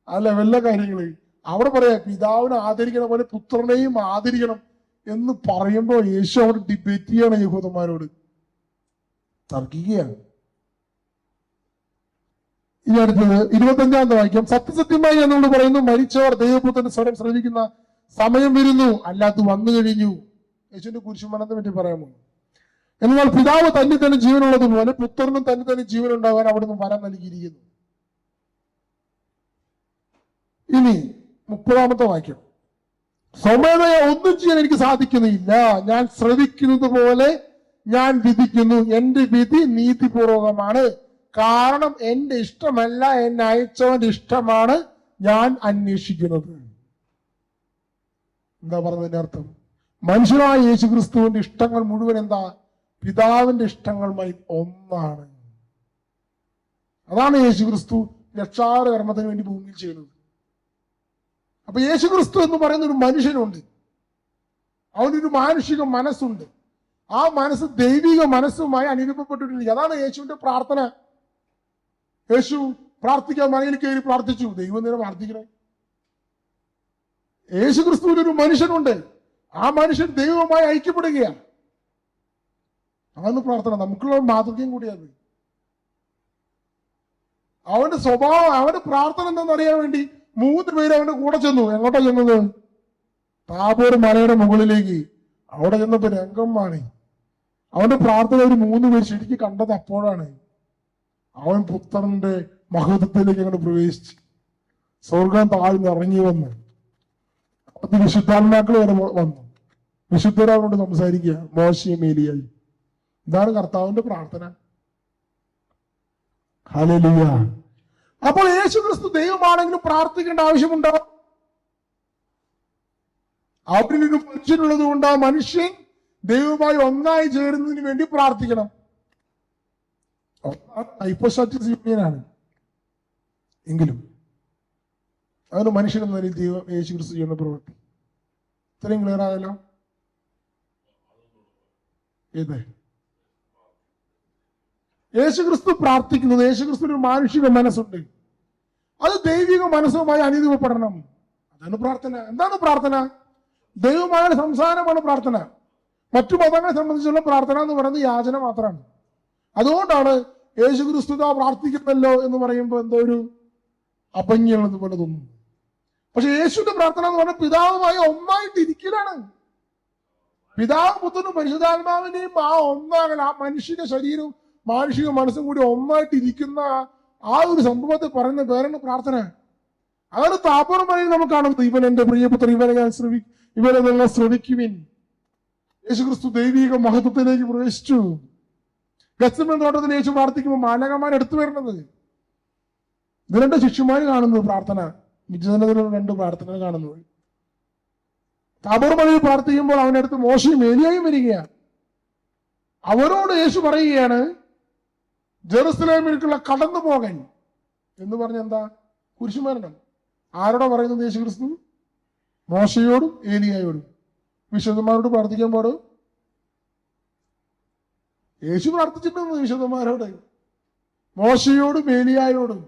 ആ ലെവലിലെ കാര്യങ്ങള് അവിടെ പറയാ, പിതാവിനെ ആദരിക്കണ പോലെ പുത്രനെയും ആദരിക്കണം എന്ന് പറയുമ്പോൾ യേശു അവിടെ ഡിബേറ്റ് ചെയ്യാണ് യഹൂദന്മാരോട്, തർക്കിക്കുകയാണ്. ഇനി അടുത്തത് 25-ാമത്തെ വാക്യം. സത്യസത്യമായി എന്നോട് പറയുന്നു, മരിച്ചവർ ദൈവപുത്രന്റെ സ്വരം ശ്രവിക്കുന്ന സമയം വരുന്നു, അല്ലാതെ വന്നു കഴിഞ്ഞു. യേശുവിന്റെ കുരിശുമരണത്തെ പറ്റി പറയാമോ? എന്നാൽ പിതാവ് തന്നെ തന്നെ ജീവനുള്ളതുപോലെ പുത്രനും തന്നെ തന്നെ ജീവനുണ്ടാകാൻ അവിടുന്ന് വരം നൽകിയിരിക്കുന്നു. ഇനി 30-ാമത്തെ വാക്യം. സ്വമേധയാ ഒന്നും ചെയ്യാൻ എനിക്ക് സാധിക്കുന്നില്ല, ഞാൻ ശ്രവിക്കുന്നത് പോലെ ഞാൻ വിധിക്കുന്നു. എന്റെ വിധി നീതിപൂർവകമാണ്, കാരണം എന്റെ ഇഷ്ടമല്ല, എന്നെ അയച്ചവന്റെ ഇഷ്ടമാണ് ഞാൻ അന്വേഷിക്കുന്നത്. എന്താ പറഞ്ഞതിന്റെ അർത്ഥം? മനുഷ്യനായ യേശുക്രിസ്തുവിന്റെ ഇഷ്ടങ്ങൾ മുഴുവൻ എന്താ? പിതാവിന്റെ ഇഷ്ടങ്ങളുമായി ഒന്നാണ്. അതാണ് യേശുക്രിസ്തു രക്ഷാകർമ്മത്തിന് വേണ്ടി ഭൂമിയിൽ ചെയ്യുന്നത്. അപ്പൊ യേശുക്രിസ്തു എന്ന് പറയുന്ന ഒരു മനുഷ്യനുണ്ട്, അവനൊരു മാനുഷിക മനസ്സുണ്ട്. ആ മനസ്സ് ദൈവിക മനസ്സുമായി അനുരൂപപ്പെട്ടിട്ടിരിക്കുക. അതാണ് യേശുവിന്റെ പ്രാർത്ഥന. യേശു പ്രാർത്ഥിക്കാൻ മലയിൽ കയറി പ്രാർത്ഥിച്ചു, ദൈവം നേരെ പ്രാർത്ഥിക്കണേ. യേശുക്രിസ്തുവിൽ ഒരു മനുഷ്യനുണ്ട്, ആ മനുഷ്യൻ ദൈവവുമായി ഐക്യപ്പെടുകയാണ്. അതാണ് പ്രാർത്ഥന. നമുക്കുള്ള മാതൃകയും കൂടിയാണ്. അവന്റെ സ്വഭാവം, അവന്റെ പ്രാർത്ഥന എന്താണെന്നറിയാൻ വേണ്ടി 3 പേര് അവന്റെ കൂടെ ചെന്നു. എങ്ങോട്ടാ ചെന്നത്? താബോർ മലയുടെ മുകളിലേക്ക്. അവിടെ ചെന്നപ്പോ രംഗമാണ്. അവന്റെ പ്രാർത്ഥന ഒരു 3 പേര് ശരിക്കും കണ്ടത് അപ്പോഴാണ്. അവൻ പുത്രന്റെ മഹത്വത്തിലേക്ക് അങ്ങോട്ട് പ്രവേശിച്ച് സ്വർഗം താഴ്ന്ന് ഇറങ്ങി വന്നു. അത് വിശുദ്ധാത്മാക്കൾ വരെ വന്നു. വിശുദ്ധരാവോട് സംസാരിക്കുക, മോശയും ഏലിയായി. ഇതാണ് കർത്താവിന്റെ പ്രാർത്ഥന. ഹല്ലേലൂയ. അപ്പോൾ യേശുക്രിസ്തു ദൈവമാണെങ്കിലും പ്രാർത്ഥിക്കേണ്ട ആവശ്യമുണ്ടോ? അവരിലൊരു മനുഷ്യനുള്ളത് കൊണ്ട് ആ മനുഷ്യൻ ദൈവവുമായി ഒന്നായി ചേരുന്നതിന് വേണ്ടി പ്രാർത്ഥിക്കണം. ഹൈപ്പോസ്റ്റാറ്റിക് യൂണിയനാണ് എങ്കിലും അതൊരു മനുഷ്യൻ എന്ന രീതിയിൽ ദൈവം യേശുക്രിസ്തു ചെയ്യുന്ന പ്രവൃത്തി. ഇത്രയും ക്ലിയർ ആയല്ലോ? ഏത് യേശുക്രിസ്തു പ്രാർത്ഥിക്കുന്നത്, യേശുക്രിസ്തു ഒരു മാനുഷിക മനസ്സുണ്ട്, അത് ദൈവിക മനസ്സുമായി അനുരൂപപ്പെടണം. അതാണ് പ്രാർത്ഥന. എന്താണ് പ്രാർത്ഥന? ദൈവമായ സംസാരമാണ് പ്രാർത്ഥന. മറ്റു മതങ്ങളെ സംബന്ധിച്ചുള്ള പ്രാർത്ഥന എന്ന് പറയുന്നത് യാചന മാത്രമാണ്. അതുകൊണ്ടാണ് യേശുക്രിസ്തു പ്രാർത്ഥിക്കുന്നല്ലോ എന്ന് പറയുമ്പോൾ എന്തോ ഒരു അപഞ്ജമുള്ളത് പോലെ തോന്നുന്നു. പക്ഷെ യേശുവിന്റെ പ്രാർത്ഥന എന്ന് പറഞ്ഞാൽ പിതാവുമായി ഒന്നായിട്ട് ഇരിക്കലാണ്. പിതാവ് പുത്രനും പരിശുദ്ധാത്മാവിനെയും ആ ഒന്നാകൽ, ആ മനുഷ്യന്റെ ശരീരവും മാനുഷിക മനസ്സും കൂടി ഒന്നായിട്ട് ഇരിക്കുന്ന ആ ഒരു സംഭവത്തെ പറയുന്ന പേരാണ് പ്രാർത്ഥന. അതാണ് താബോർ മലയിൽ നമുക്ക് കാണുന്നത്. ഇവൻ എന്റെ പ്രിയപുത്രൻ, ഇവനെ നിങ്ങൾ ശ്രവിക്കുവിൻ. യേശുക്രിസ്തു ദൈവിക മഹത്വത്തിലേക്ക് പ്രവേശിച്ചു. ഗെത്സമേൻ തോട്ടത്തിൽ യേശു പ്രാർത്ഥിക്കുമ്പോൾ മാലാഖമാർ എടുത്തു വരുന്നത്. ഇത് രണ്ട് ശിഷ്യന്മാർ കാണുന്നത് പ്രാർത്ഥന. വിജയനത്തിലുള്ള രണ്ട് പ്രാർത്ഥനകൾ കാണുന്നത്. താബോർ മലയിൽ പ്രാർത്ഥിക്കുമ്പോൾ അവനടുത്ത് മോശയും ഏലിയായും വരികയാണ്. അവരോട് യേശു പറയുകയാണ്, ജെറുസലേമിലേക്കുള്ള കടന്നു പോകാൻ എന്ന് പറഞ്ഞ എന്താ? കുരിശുമരണം. ആരോടാ പറയുന്നത്? യേശു ക്രിസ്തു മോശയോടും ഏലിയായോടും. വിശുദ്ധന്മാരോട് പ്രാർത്ഥിക്കാൻ പാടും? യേശു പ്രാർത്ഥിച്ചിട്ടുണ്ട് വിശുദ്ധന്മാരോട്, മോശയോടും ഏലിയായോടും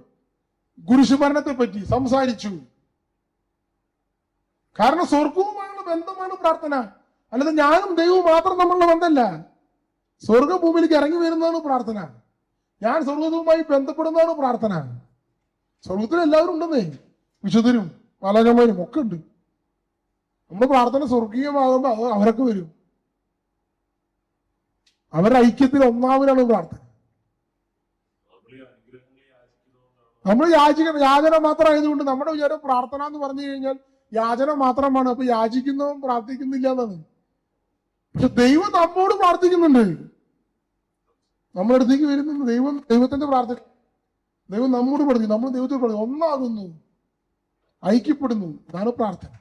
കുരിശുമരണത്തെ പറ്റി സംസാരിച്ചു. കാരണം സ്വർഗവുമായുള്ള ബന്ധമാണ് പ്രാർത്ഥന. അല്ലാതെ ഞാനും ദൈവവും മാത്രം തമ്മിലുള്ള ബന്ധമല്ല. സ്വർഗഭൂമിയിലേക്ക് ഇറങ്ങി വരുന്നതാണ് പ്രാർത്ഥന. ഞാൻ സ്വർഗവുമായി ബന്ധപ്പെടുന്നതാണ് പ്രാർത്ഥന. സ്വർഗത്തിൽ എല്ലാവരും ഉണ്ടെന്നേ, വിശുദ്ധരും മാലാഖമാരും ഒക്കെ ഉണ്ട്. നമ്മുടെ പ്രാർത്ഥന സ്വർഗീയമാകുമ്പോൾ അവരൊക്കെ വരും. അവരുടെ ഐക്യത്തിൽ ഒന്നാമനാണ് പ്രാർത്ഥന. നമ്മൾ യാചന മാത്രമായതുകൊണ്ട് നമ്മുടെ വിചാരം പ്രാർത്ഥന എന്ന് പറഞ്ഞു കഴിഞ്ഞാൽ യാചന മാത്രമാണ്. അപ്പൊ യാചിക്കുന്നവൻ പ്രാർത്ഥിക്കുന്നില്ല എന്നാണ്. പക്ഷെ ദൈവം നമ്മോട് പ്രാർത്ഥിക്കുന്നുണ്ട്, നമ്മുടെ അടുത്തേക്ക് വരുന്നുണ്ട്. ദൈവത്തിന്റെ പ്രാർത്ഥന ദൈവം നമ്മോട് പ്രാർത്ഥിക്കും, നമ്മൾ ദൈവത്തോട് പ്രാർത്ഥിക്കും, ഒന്നാകുന്നു, ഐക്യപ്പെടുന്നു. ഇതാണ് പ്രാർത്ഥന.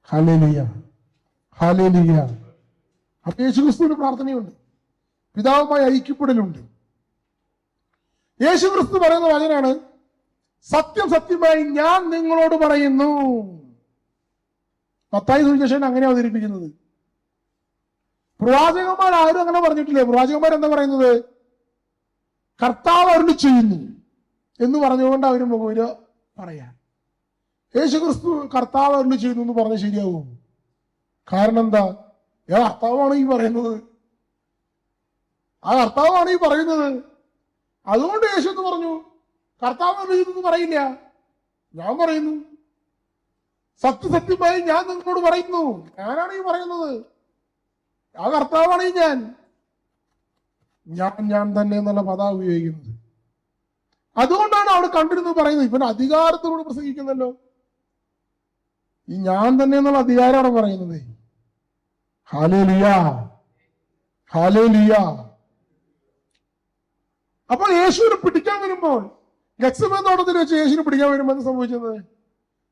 Hallelujah, hallelujah. അപ്പൊ യേശുക്രിസ്തുവിന് പ്രാർത്ഥനയുണ്ട്, പിതാവുമായി ഐക്യപ്പെടലുണ്ട്. യേശുക്രിസ്തു പറയുന്ന വചനാണ്, സത്യം സത്യമായി ഞാൻ നിങ്ങളോട് പറയുന്നു. മത്തായി സുവിശേഷൻ അങ്ങനെ അവതരിപ്പിക്കുന്നത്. പ്രവാചകന്മാർ ആരും അങ്ങനെ പറഞ്ഞിട്ടില്ലേ. പ്രവാചകന്മാർ എന്താ പറയുന്നത്? കർത്താവ് അരുളി ചെയ്യുന്നു എന്ന് പറഞ്ഞുകൊണ്ട് അവര് മുഖവര് പറയാൻ. യേശുക്രിസ്തു കർത്താവ് അരുളി ചെയ്യുന്നു എന്ന് പറഞ്ഞാൽ ശരിയാവും? കാരണം എന്താ? കർത്താവാണ് ഈ പറയുന്നത്, ആ കർത്താവാണ് ഈ പറയുന്നത്. അതുകൊണ്ട് യേശു എന്ന് പറഞ്ഞു. കർത്താവ് അരുളി ചെയ്യുന്നു പറയില്ല, ഞാൻ പറയുന്നു. സത്യസത്യമായി ഞാൻ നിങ്ങളോട് പറയുന്നു, ഞാനാണ് ഈ പറയുന്നത്, ആ കർത്താവാണ് ഈ ഞാൻ തന്നെ എന്നുള്ള പദം ഉപയോഗിക്കുന്നത്. അതുകൊണ്ടാണ് അവിടെ കണ്ടിരുന്നു പറയുന്നത്. ഇവൻ അധികാരത്തോട് പ്രസംഗിക്കുന്നല്ലോ. ഈ ഞാൻ തന്നെ എന്നുള്ള അധികാരമാണ് പറയുന്നത്. Hallelujah, hallelujah. അപ്പോൾ യേശുവിനെ പിടിക്കാൻ വരുമ്പോൾ, ഗെത്സമേൻ തോട്ടത്തിൽ വെച്ച് യേശുവിനെ പിടിക്കാൻ വരുമ്പോൾ എന്ത് സംഭവിച്ചത്?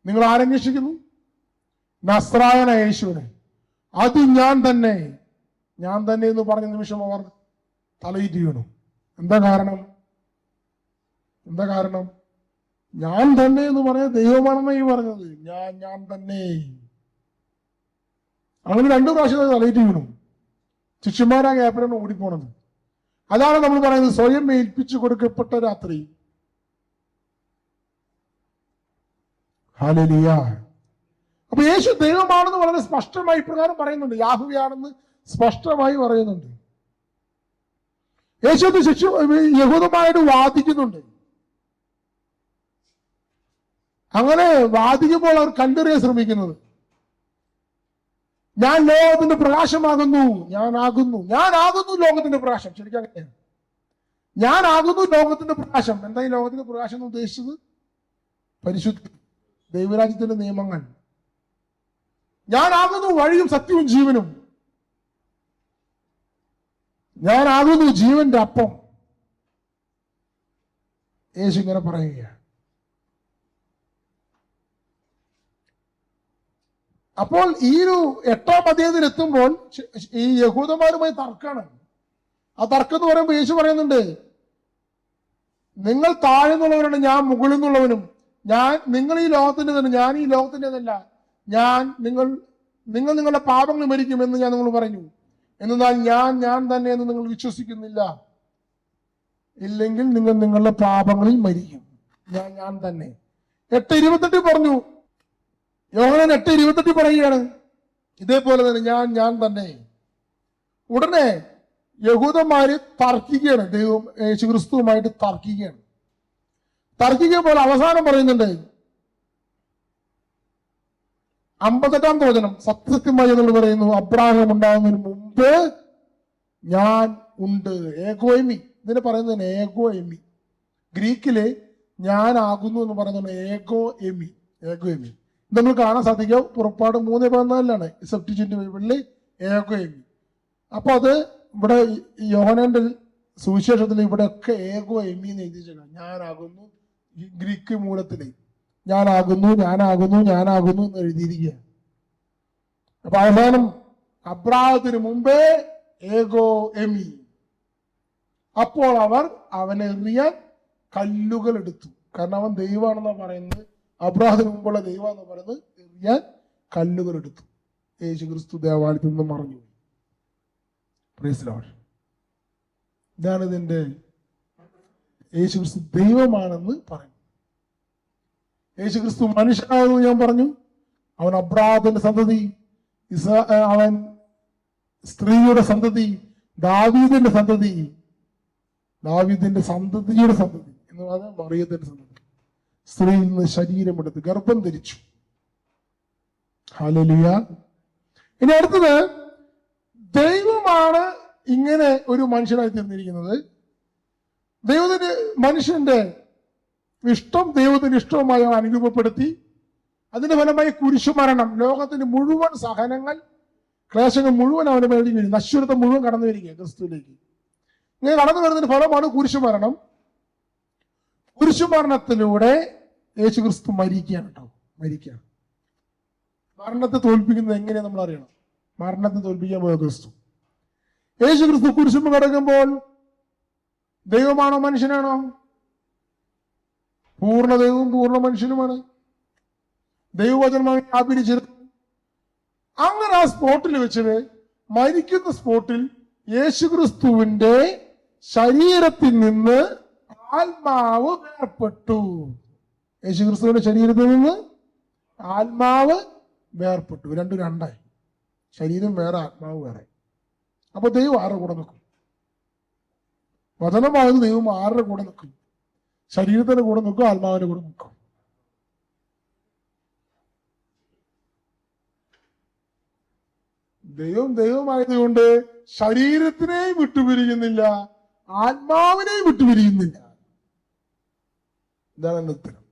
നിങ്ങൾ ആരന്വേഷിക്കുന്നു? നസ്രായനായ യേശുവിനെ. അത് ഞാൻ തന്നെ എന്ന് പറഞ്ഞ നിമിഷം അവർ തലയിട്ട് വീണു. എന്താ കാരണം? ഞാൻ തന്നെ എന്ന് പറഞ്ഞ ദൈവമാണെന്ന് ഈ പറഞ്ഞത്. ഞാൻ തന്നെ. അങ്ങനെ 2 പ്രാവശ്യം തലയിട്ട് വീണു. ശിഷ്യന്മാരാ ഗ്യാപ്പിലാണ് ഓടിപ്പോണത്. അതാണ് നമ്മൾ പറയുന്നത് സ്വയം ഏൽപ്പിച്ചു കൊടുക്കപ്പെട്ട രാത്രി. ഹല്ലേലൂയ. അപ്പൊ യേശു ദൈവമാണെന്ന് വളരെ സ്പഷ്ടമായി ഇപ്രകാരം പറയുന്നുണ്ട്. യാഹ്വയാണെന്ന് സ്പഷ്ടമായി പറയുന്നുണ്ട്. യേശു യഹൂദന്മാരോട് വാദിക്കുന്നുണ്ട്. അങ്ങനെ വാദിക്കുമ്പോൾ അവർ കണ്ടെറിയാൻ ശ്രമിക്കുന്നത്, ഞാൻ ലോകത്തിന്റെ പ്രകാശമാകുന്നു, ഞാനാകുന്നു ലോകത്തിന്റെ പ്രകാശം. ശരിക്കും അങ്ങനെയാണ്. ഞാനാകുന്നു ലോകത്തിന്റെ പ്രകാശം. എന്താ ഈ ലോകത്തിന്റെ പ്രകാശം എന്ന് ഉദ്ദേശിച്ചത്? പരിശുദ്ധ ദൈവരാജ്യത്തിന്റെ നിയമങ്ങൾ. ഞാനാകുന്നു വഴിയും സത്യവും ജീവനും. ഞാനാകുന്നു ജീവന്റെ അപ്പം. യേശു ഇങ്ങനെ പറയുകയാണ്. അപ്പോൾ ഈ ഒരു 8ാം അധ്യായത്തിൽ എത്തുമ്പോൾ ഈ യഹൂദന്മാരുമായി തർക്കമാണ്. ആ തർക്കം എന്ന് പറയുമ്പോൾ യേശു പറയുന്നുണ്ട്, നിങ്ങൾ താഴെ നിന്നുള്ളവരാണ്, ഞാൻ മുകളിൽ നിന്നുള്ളവനും. നിങ്ങൾ ഈ ലോകത്തിൻ്റെതാണ്, ഞാൻ ഈ ലോകത്തിൻ്റെതല്ല. നിങ്ങൾ നിങ്ങളുടെ പാപങ്ങൾ മരിക്കുമെന്ന് ഞാൻ നിങ്ങൾ പറഞ്ഞു. എന്നാൽ ഞാൻ തന്നെ എന്ന് നിങ്ങൾ വിശ്വസിക്കുന്നില്ല. ഇല്ലെങ്കിൽ നിങ്ങൾ നിങ്ങളുടെ പാപങ്ങളിൽ മരിക്കും. ഞാൻ തന്നെ. 8:28 പറഞ്ഞു. യോഹന്നാൻ 8:28 പറയുകയാണ് ഇതേപോലെ തന്നെ ഞാൻ തന്നെ. ഉടനെ യഹൂദന്മാര് തർക്കിക്കുകയാണ്, ദൈവം യേശുക്രിസ്തുവുമായിട്ട് തർക്കിക്കുകയാണ്. തർക്കിക്കുമ്പോൾ അവസാനം പറയുന്നുണ്ട് 58-ാമത്തെ വചനം, സത്യസത്യമായി എന്ന് പറയുന്നു, അബ്രാഹാം ഉണ്ടാകുന്നതിന് മുമ്പ് ഞാൻ ഉണ്ട്. ഏകോയ്മി, ഇതിനെ പറയുന്നതിന് ഏകോയ്മി. ഗ്രീക്കില് ഞാനാകുന്നു എന്ന് പറയുന്നത് ഏഗോ എമി. നമ്മൾ കാണാൻ സാധിക്കും പുറപ്പാട് 3:14 സെപ്റ്റിജിന്റ് ബൈബിളില് ഏഗോ എമി. അപ്പൊ അത് ഇവിടെ യോഹന്നാന്റെ സുവിശേഷത്തിൽ ഇവിടെയൊക്കെ ഏഗോ എമി എന്ന് എഴുതിച്ചാണ്. ഞാനാകുന്നു, ഗ്രീക്ക് മൂലത്തില് ഞാനാകുന്നു എന്ന് എഴുതിയിരിക്കുകയാണ്. അപ്പൊ അവസാനം അബ്രാഹത്തിന് മുമ്പേ ഏഗോ എമി. അപ്പോൾ അവർ അവനെ എറിയാൻ കല്ലുകൾ എടുത്തു. കാരണം അവൻ ദൈവമാണെന്നാണ് പറയുന്നത്. അബ്രാഹത്തിന് മുമ്പുള്ള ദൈവം എന്ന് പറയുന്നത് എറിയാൻ കല്ലുകൾ എടുത്തു. യേശു ക്രിസ്തു ദേവാലയത്തിൽ നിന്ന് മറഞ്ഞു. Praise Lord. ഇതാണ് ഇതിന്റെ യേശു ക്രിസ്തു ദൈവമാണെന്ന് പറയുന്നത്. യേശു ക്രിസ്തു മനുഷ്യനാണെന്ന് ഞാൻ പറഞ്ഞു. അവൻ അബ്രാഹത്തിന്റെ സന്തതി, അവൻ സ്ത്രീയുടെ സന്തതി, ദാവീദിന്റെ സന്തതി എന്ന് പറഞ്ഞാൽ മറിയത്തിന്റെ സന്തതി. സ്ത്രീയിൽ നിന്ന് ശരീരമെടുത്ത് ഗർഭം ധരിച്ചു. ഹല്ലേലൂയ. ഇനി അടുത്തത്, ദൈവമാണ് ഇങ്ങനെ ഒരു മനുഷ്യനായി തീർന്നിരിക്കുന്നത്. ദൈവത്തിന് മനുഷ്യന്റെ ഇഷ്ടം ദൈവത്തിന് ഇഷ്ടവുമായി അനുരൂപപ്പെടുത്തി. അതിന്റെ ഫലമായി കുരിശുമരണം, ലോകത്തിന്റെ മുഴുവൻ സഹനങ്ങൾ, ക്ലേശങ്ങൾ മുഴുവൻ അവന് വേണ്ടി വരും. നശ്വരത്വം മുഴുവൻ കടന്നു വരിക ക്രിസ്തുവിലേക്ക്. ഇങ്ങനെ കടന്നു വരുന്നതിന്റെ ഫലമാണ് കുരിശുമരണം. കുരിശുമരണത്തിലൂടെ യേശു ക്രിസ്തു മരിക്കുകയാണ്. മരണത്തെ തോൽപ്പിക്കുന്നത് എങ്ങനെയാ നമ്മൾ അറിയണം. മരണത്തെ തോൽപ്പിക്കാൻ പോയ ക്രിസ്തു. യേശു ക്രിസ്തു കുരിശുമ്മ കിടക്കുമ്പോൾ ദൈവമാണോ മനുഷ്യനാണോ? പൂർണ്ണ ദൈവവും പൂർണ്ണ മനുഷ്യനുമാണ്. ദൈവവചനമായി വ്യാപരിച്ചിരുന്നു. അങ്ങനെ ആ സ്പോട്ടിൽ വെച്ചത്, മരിക്കുന്ന സ്പോട്ടിൽ യേശു ക്രിസ്തുവിന്റെ ശരീരത്തിൽ നിന്ന് ആത്മാവ് വേർപെട്ടു. യേശു ക്രിസ്തുവിന്റെ ശരീരത്തിൽ നിന്ന് ആത്മാവ് വേർപെട്ടു. രണ്ടും രണ്ടായി. ശരീരം വേറെ, ആത്മാവ് വേറെ. അപ്പൊ ദൈവം ആരുടെ കൂടെ നിൽക്കും? വചനമാകുന്ന ദൈവം ആരുടെ കൂടെ നിൽക്കും? ശരീരത്തിന്റെ കൂടെ നിൽക്കും, ആത്മാവിന്റെ കൂടെ നിൽക്കും. ദൈവമായതുകൊണ്ട് ശരീരത്തിനെയും വിട്ടുപിരിയുന്നില്ല, ആത്മാവിനെയും വിട്ടുപിരിയുന്നില്ല. ഇതാണ് എന്റെ ഉത്തരം.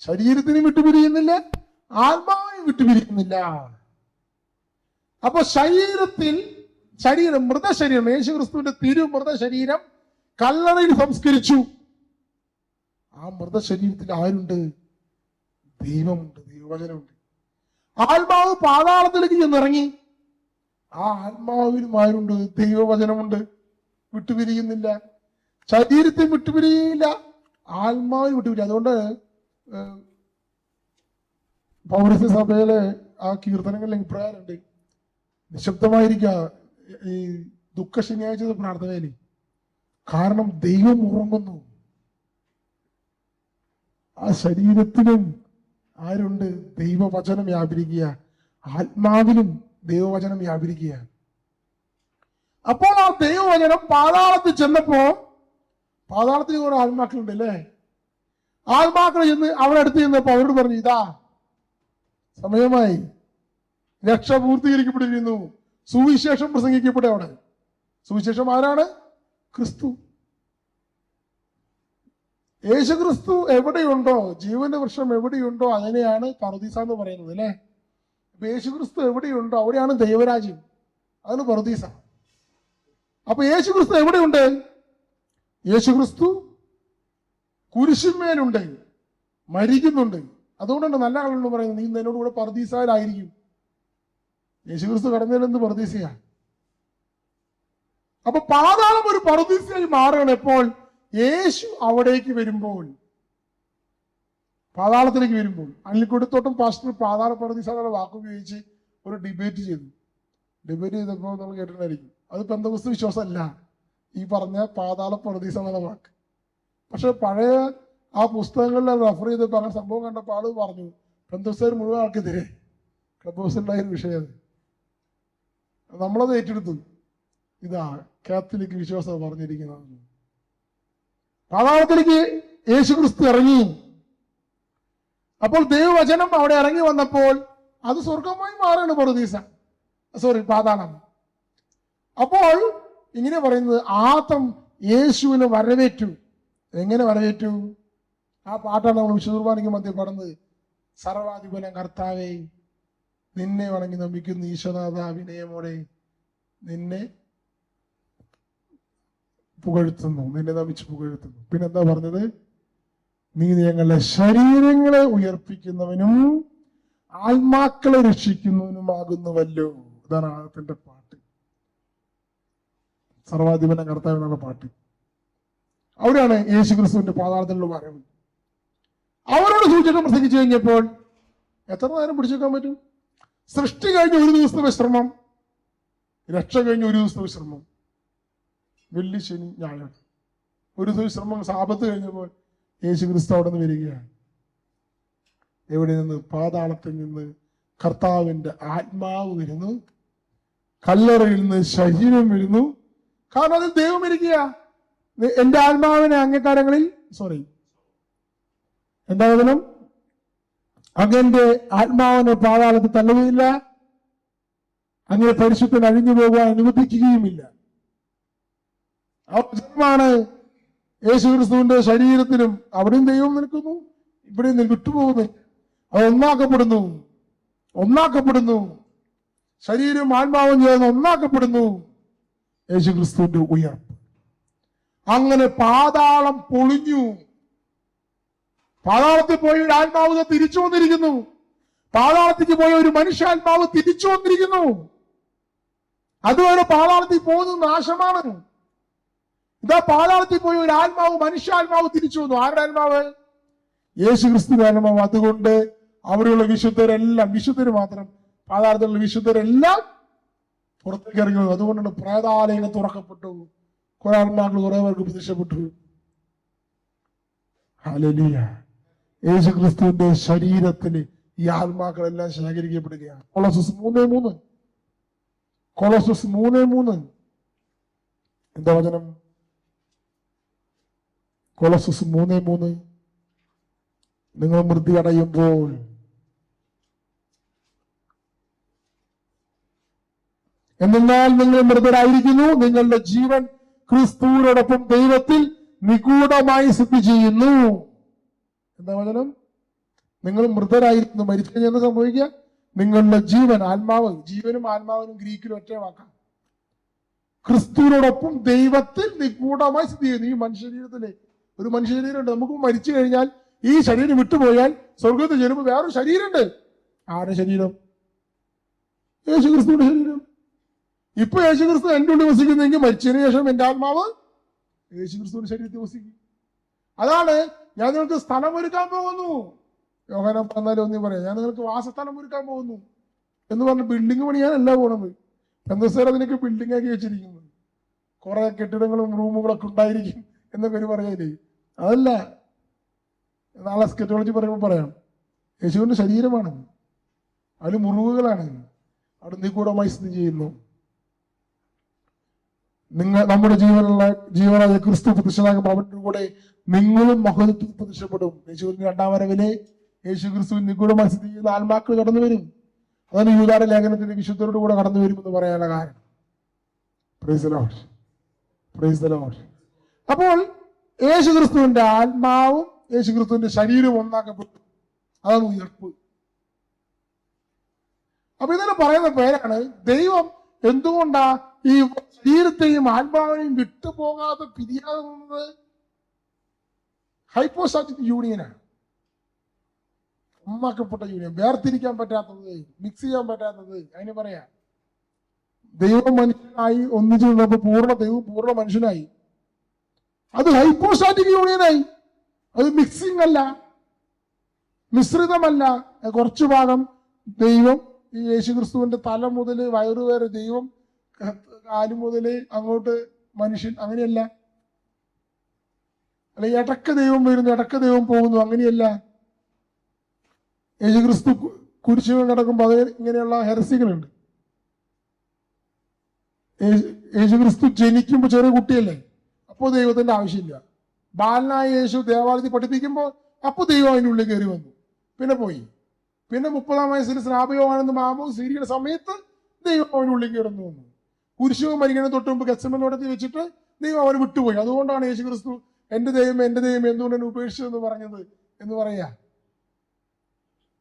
ശരീരത്തിനെയും വിട്ടുപിരിയുന്നില്ല, ആത്മാവിനെയും വിട്ടുപിരിയുന്നില്ല. അപ്പൊ മൃതശരീരം, യേശു ക്രിസ്തുവിന്റെ മൃതശരീരം കല്ലറയിൽ സംസ്കരിച്ചു. ആ മൃതശരീരത്തിൽ ആരുണ്ട്? ദൈവമുണ്ട്, ദൈവവചനമുണ്ട്. ആത്മാവ് പാതാളത്തിലേക്ക് ചെന്നിറങ്ങി. ആ ആത്മാവിനും ആരുണ്ട്? ദൈവവചനമുണ്ട്. വിട്ടുപിരിയുന്നില്ല. ശരീരത്തെ വിട്ടുപിരിയില്ല, ആത്മാവിന് വിട്ടുപിരിയും. അതുകൊണ്ട് പൗരസ്ത്യ സഭയിലെ ആ കീർത്തനങ്ങളിൽ അഭിപ്രായമുണ്ട്, നിശബ്ദമായിരിക്കുക ഈ ദുഃഖ ശനിയാഴ്ച പ്രാർത്ഥനയില്. കാരണം ദൈവം ഉറങ്ങുന്നു. ആ ശരീരത്തിലും ആരുണ്ട്? ദൈവവചനം വ്യാപരിക്കുക. ആത്മാവിലും ദൈവവചനം വ്യാപരിക്കുക. അപ്പോൾ ആ ദൈവവചനം പാതാളത്തിൽ ചെന്നപ്പോ, പാതാളത്തിൽ കുറെ ആത്മാക്കളുണ്ട് അല്ലേ? ആത്മാക്കൾ ചെന്ന് അവിടെ അടുത്ത് ചെന്നപ്പോ അവരോട് പറഞ്ഞു, ഇതാ സമയമായി, രക്ഷ പൂർത്തീകരിക്കപ്പെട്ടിരിക്കുന്നു, സുവിശേഷം പ്രസംഗിക്കപ്പെട്ടു. അവിടെ സുവിശേഷം ആരാണ്? ക്രിസ്തു. യേശു ക്രിസ്തു എവിടെയുണ്ടോ, ജീവന്റെ വൃക്ഷം എവിടെയുണ്ടോ അതിനെയാണ് പറുദീസ എന്ന് പറയുന്നത് അല്ലേ? അപ്പൊ യേശു ക്രിസ്തു എവിടെയുണ്ടോ അവിടെയാണ് ദൈവരാജ്യം. അതാണ് പറുദീസ. അപ്പൊ യേശു ക്രിസ്തു എവിടെയുണ്ട്? യേശു ക്രിസ്തു കുരിശുമേലുണ്ട്, മരിക്കുന്നുണ്ട്. അതുകൊണ്ടാണ് നല്ല ആളുകൾ പറയുന്നത്, നീ എന്നോട് കൂടെ പറുദീസയിലായിരിക്കും. യേശു ക്രിസ്തു കടന്നതിലെന്ത് പറുദീസയാ? അപ്പൊ പാതാളം ഒരു പറുദീസയായി മാറുകയാണ് എപ്പോൾ? യേശു അവിടേക്ക് വരുമ്പോൾ, പാതാളത്തിലേക്ക് വരുമ്പോൾ. അനിൽക്കൊടുത്തോട്ടം പാസ്റ്റർ പാതാള പറുദീസ എന്നുള്ള വാക്കുപയോഗിച്ച് ഒരു ഡിബേറ്റ് ചെയ്തപ്പോൾ നമ്മൾ കേട്ടിട്ടുണ്ടായിരിക്കും. അത് പെന്തക്കോസ്ത് വിശ്വാസമല്ല ഈ പറഞ്ഞ പാതാള പറുദീസ എന്നുള്ള വാക്ക്. പക്ഷെ പഴയ ആ പുസ്തകങ്ങളിൽ റെഫർ ചെയ്തപ്പോൾ അങ്ങനെ സംഭവം കണ്ടപ്പോൾ ആള് പറഞ്ഞു, പെന്തക്കോസ്തുകാർ മുഴുവൻ ആൾക്കെതിരെ ക്ലബ് ഹൗസിലുണ്ടായ ഒരു വിഷയം. നമ്മളത് ഏറ്റെടുത്തു. ഇതാ കാത്തലിക് വിശ്വാസം പറഞ്ഞിരിക്കുന്നത്. പാതാളത്തിലേക്ക് യേശു ക്രിസ്തു ഇറങ്ങി. അപ്പോൾ ദൈവവചനം അവിടെ ഇറങ്ങി വന്നപ്പോൾ അത് സ്വർഗമായി മാറാണ് പാതാളം. അപ്പോൾ ഇങ്ങനെ പറയുന്നത്, ആദം യേശുവിനെ വരവേറ്റു. എങ്ങനെ വരവേറ്റു? ആ പാട്ടാണ് നമ്മൾ വിശുദ്ധ കുർബാനയ്ക്ക് മധ്യ പാടുന്നത്. സർവാധിപനം കർത്താവേ, നിന്നെ വണങ്ങി നമിക്കുന്നു ഈശ്വനാഥ, വിനയമോടെ നിന്നെ പുകഴ്ത്തുന്നു, നിന്നെ നമിച്ച് പുകഴ്ത്തുന്നു. പിന്നെന്താ പറഞ്ഞത്? നീ ഞങ്ങളുടെ ശരീരങ്ങളെ ഉയർപ്പിക്കുന്നവനും ആത്മാക്കളെ രക്ഷിക്കുന്നവനുമാകുന്നുവല്ലോ. ഇതാണ് ആദ്യത്തിന്റെ പാട്ട്, സർവാധിപനം കർത്താവ് എന്നുള്ള പാട്ട്. അവിടെയാണ് യേശു ക്രിസ്തുവിന്റെ പാതാളത്തിലുള്ള വരവ്. അവരോട് സൂചിച്ചിട്ട് പ്രസംഗിച്ചു കഴിഞ്ഞപ്പോൾ എത്ര നേരം പിടിച്ചെടുക്കാൻ പറ്റും? സൃഷ്ടി കഴിഞ്ഞ ഒരു ദിവസത്തെ വിശ്രമം, രക്ഷ കഴിഞ്ഞ ഒരു ദിവസത്തെ വിശ്രമം, വെള്ളി ശനി ഞായർ ഒരു ദിവസം വിശ്രമം. സാബത്ത് കഴിഞ്ഞപ്പോൾ യേശു ക്രിസ്തു അവിടെ നിന്ന് വരികയാണ്. എവിടെ നിന്ന്? പാതാളത്തിൽ നിന്ന് കർത്താവിന്റെ ആത്മാവ് വരുന്നു, കല്ലറയിൽ നിന്ന് ശരീരം വരുന്നു. കാരണം അതിൽ ദൈവം ഇരിക്കുക. എന്റെ ആത്മാവിനെ അംഗീകാരങ്ങളിൽ എന്താ വചനം? അങ്ങന്റെ ആത്മാവിനെ പാതാളത്തിൽ തള്ളുകയില്ല, അങ്ങനെ പരിശുദ്ധൻ അഴിഞ്ഞു പോകാൻ അനുവദിക്കുകയുമില്ല. ആ വചനമാണ് യേശു ക്രിസ്തുവിന്റെ ശരീരത്തിലും. അവിടെയും ദൈവം നിൽക്കുന്നു, ഇവിടെയും വിട്ടുപോകുന്നു. അത് ഒന്നാക്കപ്പെടുന്നു. ശരീരവും ആത്മാവും ചേർന്ന് ഒന്നാക്കപ്പെടുന്നു. യേശു ക്രിസ്തുവിന്റെ ഉയർപ്പ്. അങ്ങനെ പാതാളം പൊളിഞ്ഞു. പാതാളത്തിൽ പോയ ഒരു ആത്മാവ് തിരിച്ചു വന്നിരിക്കുന്നു. പാതാളത്തേക്ക് പോയ ഒരു മനുഷ്യാത്മാവ് തിരിച്ചു വന്നിരിക്കുന്നു. അതുവരെ പാതാളത്തിൽ പോകുന്നത് നാശമാണ്. ഇതാ പാതാളത്തിൽ പോയ ഒരു ആത്മാവ്, മനുഷ്യാത്മാവ് തിരിച്ചു വന്നു. ആരുടെ ആത്മാവ്? യേശു ക്രിസ്തു ആത്മാവ്. അതുകൊണ്ട് അവിടെയുള്ള വിശുദ്ധരെല്ലാം, വിശുദ്ധര് മാത്രം, പാതാളത്തിലുള്ള വിശുദ്ധരെല്ലാം പുറത്തേക്ക് ഇറങ്ങി വന്നു. അതുകൊണ്ടാണ് പ്രേതാലയങ്ങൾ തുറക്കപ്പെട്ടു. കുറെ ആത്മാക്കൾ കുറെ പേർക്ക് പ്രത്യക്ഷപ്പെട്ടു. ഹല്ലേലൂയ. യേശു ക്രിസ്തുവിന്റെ ശരീരത്തിൽ ഈ ആത്മാക്കളെല്ലാം ശേഖരിക്കപ്പെടുകയാണ്. കൊളോസസ് 3:3 എന്താ വചനം? കൊളോസസ് 3:3 നിങ്ങൾ മൃതി അടയുമ്പോൾ എന്നാൽ നിങ്ങൾ മൃതരായിരിക്കുന്നു, നിങ്ങളുടെ ജീവൻ ക്രിസ്തുവിനോടൊപ്പം ദൈവത്തിൽ നിഗൂഢമായി സ്ഥിതി ചെയ്യുന്നു. എന്താ വചനം? നിങ്ങൾ മൃതരായിരിക്കുന്നു. മരിച്ചു കഴിഞ്ഞാൽ എന്താ സംഭവിക്കുക? നിങ്ങളുടെ ജീവൻ, ആത്മാവ്, ജീവനും ആത്മാവിനും ഗ്രീക്കിലും ഒറ്റ വാക്കാം, ക്രിസ്തുവിനോടൊപ്പം ദൈവത്തിൽ നിഗൂഢമായി സ്ഥിതി ചെയ്യുന്നു. ഈ മനുഷ്യരീരത്തിലെ ഒരു മനുഷ്യശരീരമുണ്ട്. നമുക്ക് മരിച്ചു കഴിഞ്ഞാൽ ഈ ശരീരം വിട്ടുപോയാൽ സ്വർഗത്തിൽ ചെല്ലുമ്പോൾ വേറൊരു ശരീരമുണ്ട്. ആരുടെ ശരീരം? യേശു ക്രിസ്തുവിന്റെ ശരീരം. ഇപ്പൊ യേശു ക്രിസ്തു എന്റെ ഉള്ളിൽ വസിക്കുന്നെങ്കിൽ മരിച്ചതിന് ശേഷം എന്റെ ആത്മാവ് യേശു ക്രിസ്തുവിന്റെ ശരീരത്തിൽ വസിക്കും. അതാണ് ഞാൻ നിങ്ങൾക്ക് സ്ഥലം ഒരുക്കാൻ പോകുന്നു. യോഹന്നാൻ 14:1 പറയാം, ഞാൻ നിങ്ങൾക്ക് വാസസ്ഥലം ഒരുക്കാൻ പോകുന്നു എന്ന് പറഞ്ഞ് ബിൽഡിംഗ് പണിയാനല്ല പോണത്. പെന്തക്കോസ്തുകാർ അതിനൊക്കെ ബിൽഡിംഗ് ആക്കി വെച്ചിരിക്കുന്നത്. കുറെ കെട്ടിടങ്ങളും റൂമുകളൊക്കെ ഉണ്ടായിരിക്കും എന്നൊക്കെ ഒരു പറയാലേ. അതല്ല, നാളെ സ്കെറ്റോളജി പറയുമ്പോൾ പറയാം. യേശുവിന്റെ ശരീരമാണ്, അതിൽ മുറിവുകളാണ്, അവിടെ നിഗൂഢമായി സ്ഥിതി ചെയ്യുന്നു. നമ്മുടെ ജീവനായ ക്രിസ്തു പ്രതിഷ്ഠനാകുമ്പോൾ അവന്റെ കൂടെ നിങ്ങളും മഹത്വത്തിൽ പ്രതിഷ്ഠപ്പെടും. യേശുവിന്റെ 2ാം വരവിലെ യേശു ക്രിസ്തുവിൻ നിഗൂഢമായി സ്ഥിതി ചെയ്യുന്ന ആത്മാക്കൾ കടന്നു വരും. അതാണ് യൂദായുടെ ലേഖനത്തിന്റെ വിശുദ്ധരുടെ കൂടെ കടന്നു വരും എന്ന് പറയാനുള്ള കാരണം. Praise the Lord. അപ്പോൾ യേശു ക്രിസ്തുവിന്റെ ആത്മാവും യേശു ക്രിസ്തുവിന്റെ ശരീരവും ഒന്നാക്കപ്പെട്ടു. അതാണ് ഉയർപ്പ്. അപ്പൊ ഇതിനെ പറയുന്ന പേരാണ് ദൈവം എന്തുകൊണ്ടാ ഈ ശരീരത്തെയും ആത്മാവിനെയും വിട്ടുപോകാതെ പിരിയാകുന്നത്? Hypostatic യൂണിയനാണ്, ഒന്നാക്കപ്പെട്ട union. വേർതിരിക്കാൻ പറ്റാത്തത്, മിക്സ് ചെയ്യാൻ പറ്റാത്തത്. അതിന് പറയാ ദൈവം മനുഷ്യനായി ഒന്നിച്ചു നിന്നപ്പോൾ പൂർണ്ണ ദൈവം പൂർണ്ണ മനുഷ്യനായി. അത് ഹൈപ്പോസ്റ്റാറ്റിക് യൂണിയനായി. അത് മിക്സിംഗ് അല്ല, മിശ്രിതമല്ല. കുറച്ചു ഭാഗം ദൈവം, ഈ യേശു ക്രിസ്തുവിന്റെ തല മുതൽ വയറുവരെ ദൈവം, കാലു മുതൽ അങ്ങോട്ട് മനുഷ്യൻ, അങ്ങനെയല്ല. അല്ല ഇടക്ക് ദൈവം വരുന്നു, ഇടക്ക് ദൈവം പോകുന്നു, അങ്ങനെയല്ല. യേശു ക്രിസ്തു കുരിശുകൾ നടക്കുമ്പോൾ അത് ഇങ്ങനെയുള്ള ഹെരസികളുണ്ട്. യേശു ക്രിസ്തു ജനിക്കുമ്പോൾ ചെറിയ കുട്ടിയല്ലേ, അപ്പോൾ ദൈവത്തിന്റെ ആവശ്യമില്ല. ബാലനായ യേശു ദേവാലയത്തിൽ പഠിപ്പിക്കുമ്പോൾ അപ്പോൾ ദൈവം അതിൻ്റെ ഉള്ളിൽ കയറി വന്നു, പിന്നെ പോയി. പിന്നെ 30-ാം വയസ്സിൽ സ്നാപകമാണെന്ന് മാമോസ് സ്വീകരിക്കുന്ന സമയത്ത് ദൈവം അവനുള്ളിൽ കയറുന്നു വന്നു. കുരിശുവും മരിക്കണം തൊട്ട് മുമ്പ് ഗെത്സമനെ നടത്തി വെച്ചിട്ട് ദൈവം അവന് വിട്ടുപോയി. അതുകൊണ്ടാണ് യേശു ക്രിസ്തു എന്റെ ദൈവം എന്തുകൊണ്ട് എന്നെ ഉപേക്ഷിച്ചെന്ന് പറഞ്ഞത് എന്ന് പറയാ.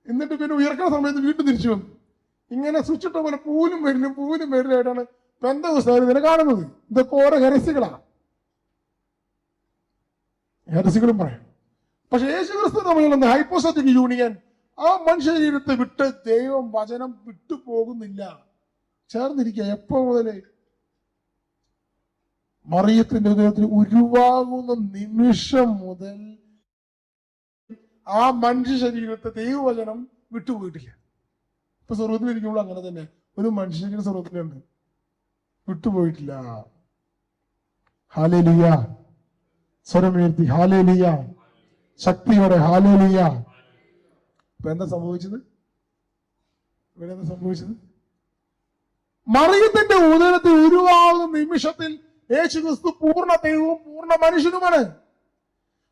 എന്നിട്ട് പിന്നെ ഉയർക്കുന്ന സമയത്ത് വീണ്ടും തിരിച്ചു വന്നു. ഇങ്ങനെ സ്വിച്ചിട്ട പോലെ പൂലും വരലായിട്ടാണ് പെന്തക്കോസ്തുകാർ ഇതിനെ കാണുന്നത്. ഇതൊക്കെ ഓരോ ഹെരസികളാണ്, ഹെരസികളും പറയാം. പക്ഷെ യേശുക്രിസ്തു തമ്മിലുള്ള ഹൈപ്പോസ്റ്റാറ്റിക് യൂണിയൻ, ആ മനുഷ്യരീരത്തെ വിട്ട് ദൈവം വചനം വിട്ടുപോകുന്നില്ല, ചേർന്നിരിക്കുക. എപ്പോ മുതലേ? മറിയത്തിന്റെ ഹൃദയത്തിൽ ഉരുവാകുന്ന നിമിഷം മുതൽ ആ മനുഷ്യ ശരീരത്തെ ദൈവവചനം വിട്ടുപോയിട്ടില്ല. ഇപ്പൊ സ്വർഗത്തിലിരിക്കുമ്പോൾ അങ്ങനെ തന്നെ ഒരു മനുഷ്യന്റെ സ്വർഗത്തിലുണ്ട്, വിട്ടുപോയിട്ടില്ല. ഹല്ലേലൂയ, സ്വരമുയർത്തി ഹല്ലേലൂയ, ശക്തിയോടെ ഹല്ലേലൂയ. ഇപ്പൊ എന്താ സംഭവിച്ചത്? ഇവിടെ എന്താ സംഭവിച്ചത്? മറിയത്തിന്റെ ഉദരത്തിൽ ഉരുവാകുന്ന നിമിഷത്തിൽ യേശുക്രിസ്തു പൂർണ്ണ ദൈവവും പൂർണ്ണ മനുഷ്യനുമാണ്.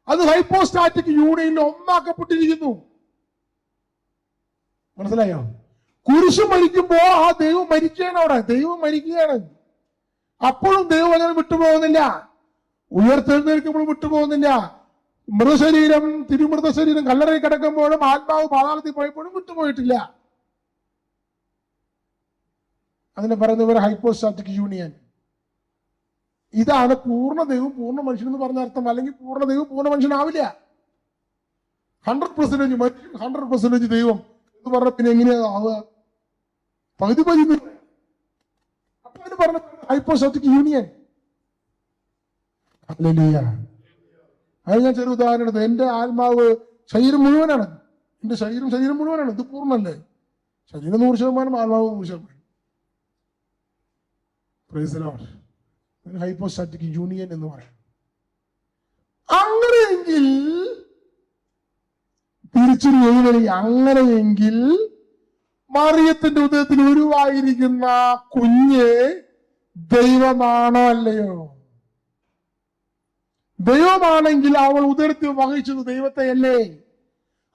അത് ഹൈപ്പോസ്റ്റാറ്റിക് യൂണിയനിൽ ഒന്നാക്കപ്പെട്ടിരിക്കുന്നു. മനസ്സിലായോ? കുരിശ് മരിക്കുമ്പോ ആ ദൈവം മരിക്കുകയാണ്, അവിടെ ദൈവം മരിക്കുകയാണ്. അപ്പോഴും ദൈവവചനം വിട്ടുപോകുന്നില്ല, ഉയർത്തെഴുന്നേൽക്കുമ്പോഴും വിട്ടുപോകുന്നില്ല. മൃതശരീരം, തിരുമൃത ശരീരം കല്ലറയിൽ കിടക്കുമ്പോഴും ആത്മാവ് പാതാളത്തിൽ പോയപ്പോഴും വിട്ടുപോയിട്ടില്ല. അതിനെ പറയുന്നവർ ഹൈപ്പോസ്റ്റാറ്റിക് യൂണിയൻ. ഇതാണ് പൂർണ്ണ ദൈവം പൂർണ്ണ മനുഷ്യൻ എന്ന് പറഞ്ഞ അർത്ഥം. അല്ലെങ്കിൽ പൂർണ്ണ ദൈവം പൂർണ്ണ മനുഷ്യനാവില്ല. 100% മനുഷ്യൻ, 100% ദൈവം എന്ന് പറഞ്ഞ പിന്നെ എങ്ങനെയാ ആവുക? പകുതി പകുതി. അപ്പൊ അതിന് പറഞ്ഞ ഹൈപ്പോസ്റ്റാറ്റിക് യൂണിയൻ. ഹല്ലേലൂയ. അത് ഞാൻ ചെറിയ ഉദാഹരണം എടുത്തു. എന്റെ ആത്മാവ് ശരീരം മുഴുവനാണ്, എന്റെ ശരീരം മുഴുവനാണ്. ഇത് പൂർണ്ണല്ലേ? ശരീരം 100%, ആത്മാവ് 100%. Praise the Lord. Hypostatic union എന്ന് പറയും. അങ്ങനെയെങ്കിൽ തിരിച്ചൊരു എഴുതി, അങ്ങനെയെങ്കിൽ മറിയത്തിന്റെ ഉദയത്തിൽ ഉരുവായിരിക്കുന്ന കുഞ്ഞ് ദൈവമാണോ അല്ലയോ? ദൈവമാണെങ്കിൽ അവൾ ഉദരത്തിൽ വഹിച്ചത് ദൈവത്തെയല്ലേ?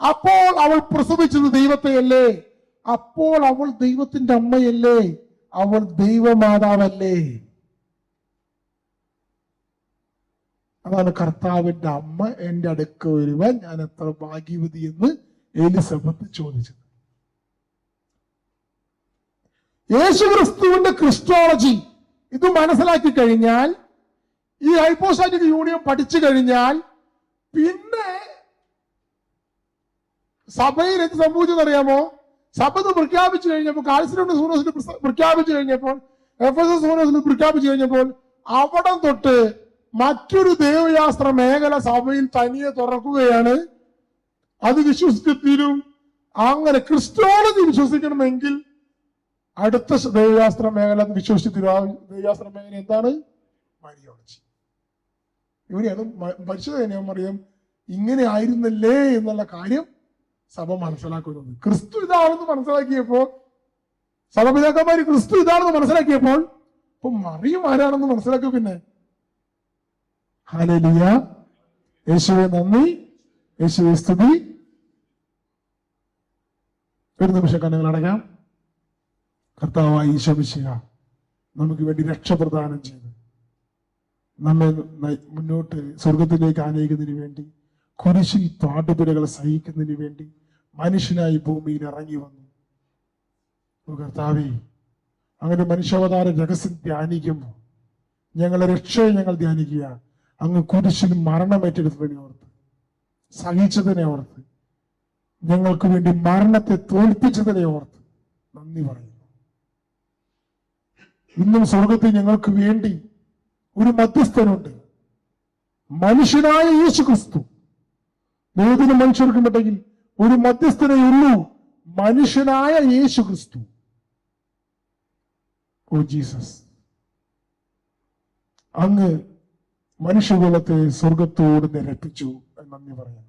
അപ്പോൾ അവൾ പ്രസവിച്ചത് ദൈവത്തെയല്ലേ? അപ്പോൾ അവൾ ദൈവത്തിന്റെ അമ്മയല്ലേ? അവൾ ദൈവമാതാവല്ലേ? അതാണ് കർത്താവിന്റെ അമ്മ എന്റെ അടുക്ക വരുവാൻ ഞാൻ എത്ര ഭാഗ്യവതി എന്ന് എലിസബത്ത് ചോദിച്ചത്. യേശുക്രിസ്തുവിന്റെ ക്രിസ്റ്റോളജി ഇത് മനസ്സിലാക്കി കഴിഞ്ഞാൽ, ഈ ഹൈപ്പോസ്റ്റാറ്റിക് യൂണിയൻ പഠിച്ചു കഴിഞ്ഞാൽ, പിന്നെ സഭയിൽ എന്ത് സംഭവിച്ചെന്നറിയാമോ? സഭ പ്രഖ്യാപിച്ചു കഴിഞ്ഞപ്പോൾ, കാൽസിനോട് സൂനോസിന് പ്രഖ്യാപിച്ചു കഴിഞ്ഞപ്പോൾ, എഫെസസ് സൂനോസിന് പ്രഖ്യാപിച്ചു കഴിഞ്ഞപ്പോൾ, അവിടം തൊട്ട് മറ്റൊരു ദൈവശാസ്ത്ര മേഖല സഭയിൽ തനിയെ തുറക്കുകയാണ്. അത് വിശ്വസിക്കും. അങ്ങനെ ക്രിസ്റ്റോളജി വിശ്വസിക്കണമെങ്കിൽ അടുത്ത ദൈവശാസ്ത്ര മേഖല വിശ്വസിച്ചു. ദൈവശാസ്ത്ര മേഖല എന്താണ്? മരിയോളജി. ഇവിടെയാണ് പരിശുദ്ധ മറിയം ഇങ്ങനെ ആയിരുന്നല്ലേ എന്നുള്ള കാര്യം സഭ മനസ്സിലാക്കുന്നത്. ക്രിസ്തു ഇതാണെന്ന് മനസ്സിലാക്കിയപ്പോൾ, സഭപിതാക്കന്മാര് ക്രിസ്തു ഇതാണെന്ന് മനസ്സിലാക്കിയപ്പോൾ, ഇപ്പൊ മറിയം ആരാണെന്ന് മനസ്സിലാക്കുക. പിന്നെ ഹല്ലേലൂയ, യേശുവേ നന്ദി, യേശുവേ സ്തുതി. ഒരു നിമിഷം കണ്ണുകൾ അടയ്ക്കാം. കർത്താവായ ഈശോ മിശിഹ നമുക്ക് വേണ്ടി രക്ഷപ്രദാനം ചെയ്ത് നമ്മെ മുന്നോട്ട് സ്വർഗത്തിലേക്ക് ആനയിക്കുന്നതിന് വേണ്ടി, കുരിശിൽ പാടുപിഴകൾ സഹിക്കുന്നതിന് വേണ്ടി മനുഷ്യനായി ഭൂമിയിൽ ഇറങ്ങി വന്നു. കർത്താവേ, അങ്ങനെ മനുഷ്യാവതാര രഹസ്യം ധ്യാനിക്കുമ്പോൾ ഞങ്ങളെ രക്ഷയെ ഞങ്ങൾ ധ്യാനിക്കുക. അങ്ങ് കുരിശിൽ മരണമേറ്റെടുത്തതിനെ ഓർത്ത്, സഹിച്ചതിനെ ഓർത്ത്, ഞങ്ങൾക്ക് വേണ്ടി മരണത്തെ തോൽപ്പിച്ചതിനെ ഓർത്ത് നന്ദി പറയുന്നു. ഇന്നും സ്വർഗത്തിൽ ഞങ്ങൾക്ക് വേണ്ടി ഒരു മധ്യസ്ഥനുണ്ട്, മനുഷ്യനായ യേശുക്രിസ്തു. ദൈവത്തിന് മനുഷ്യർക്കുണ്ടെങ്കിൽ ഒരു മധ്യസ്ഥനേ ഉള്ളൂ, മനുഷ്യനായ യേശുക്രിസ്തു. ഓ ജീസസ്, അങ്ങ് മനുഷ്യകുലത്തെ സ്വർഗത്തോട് നിരപ്പിച്ചു. നന്ദി പറയാം.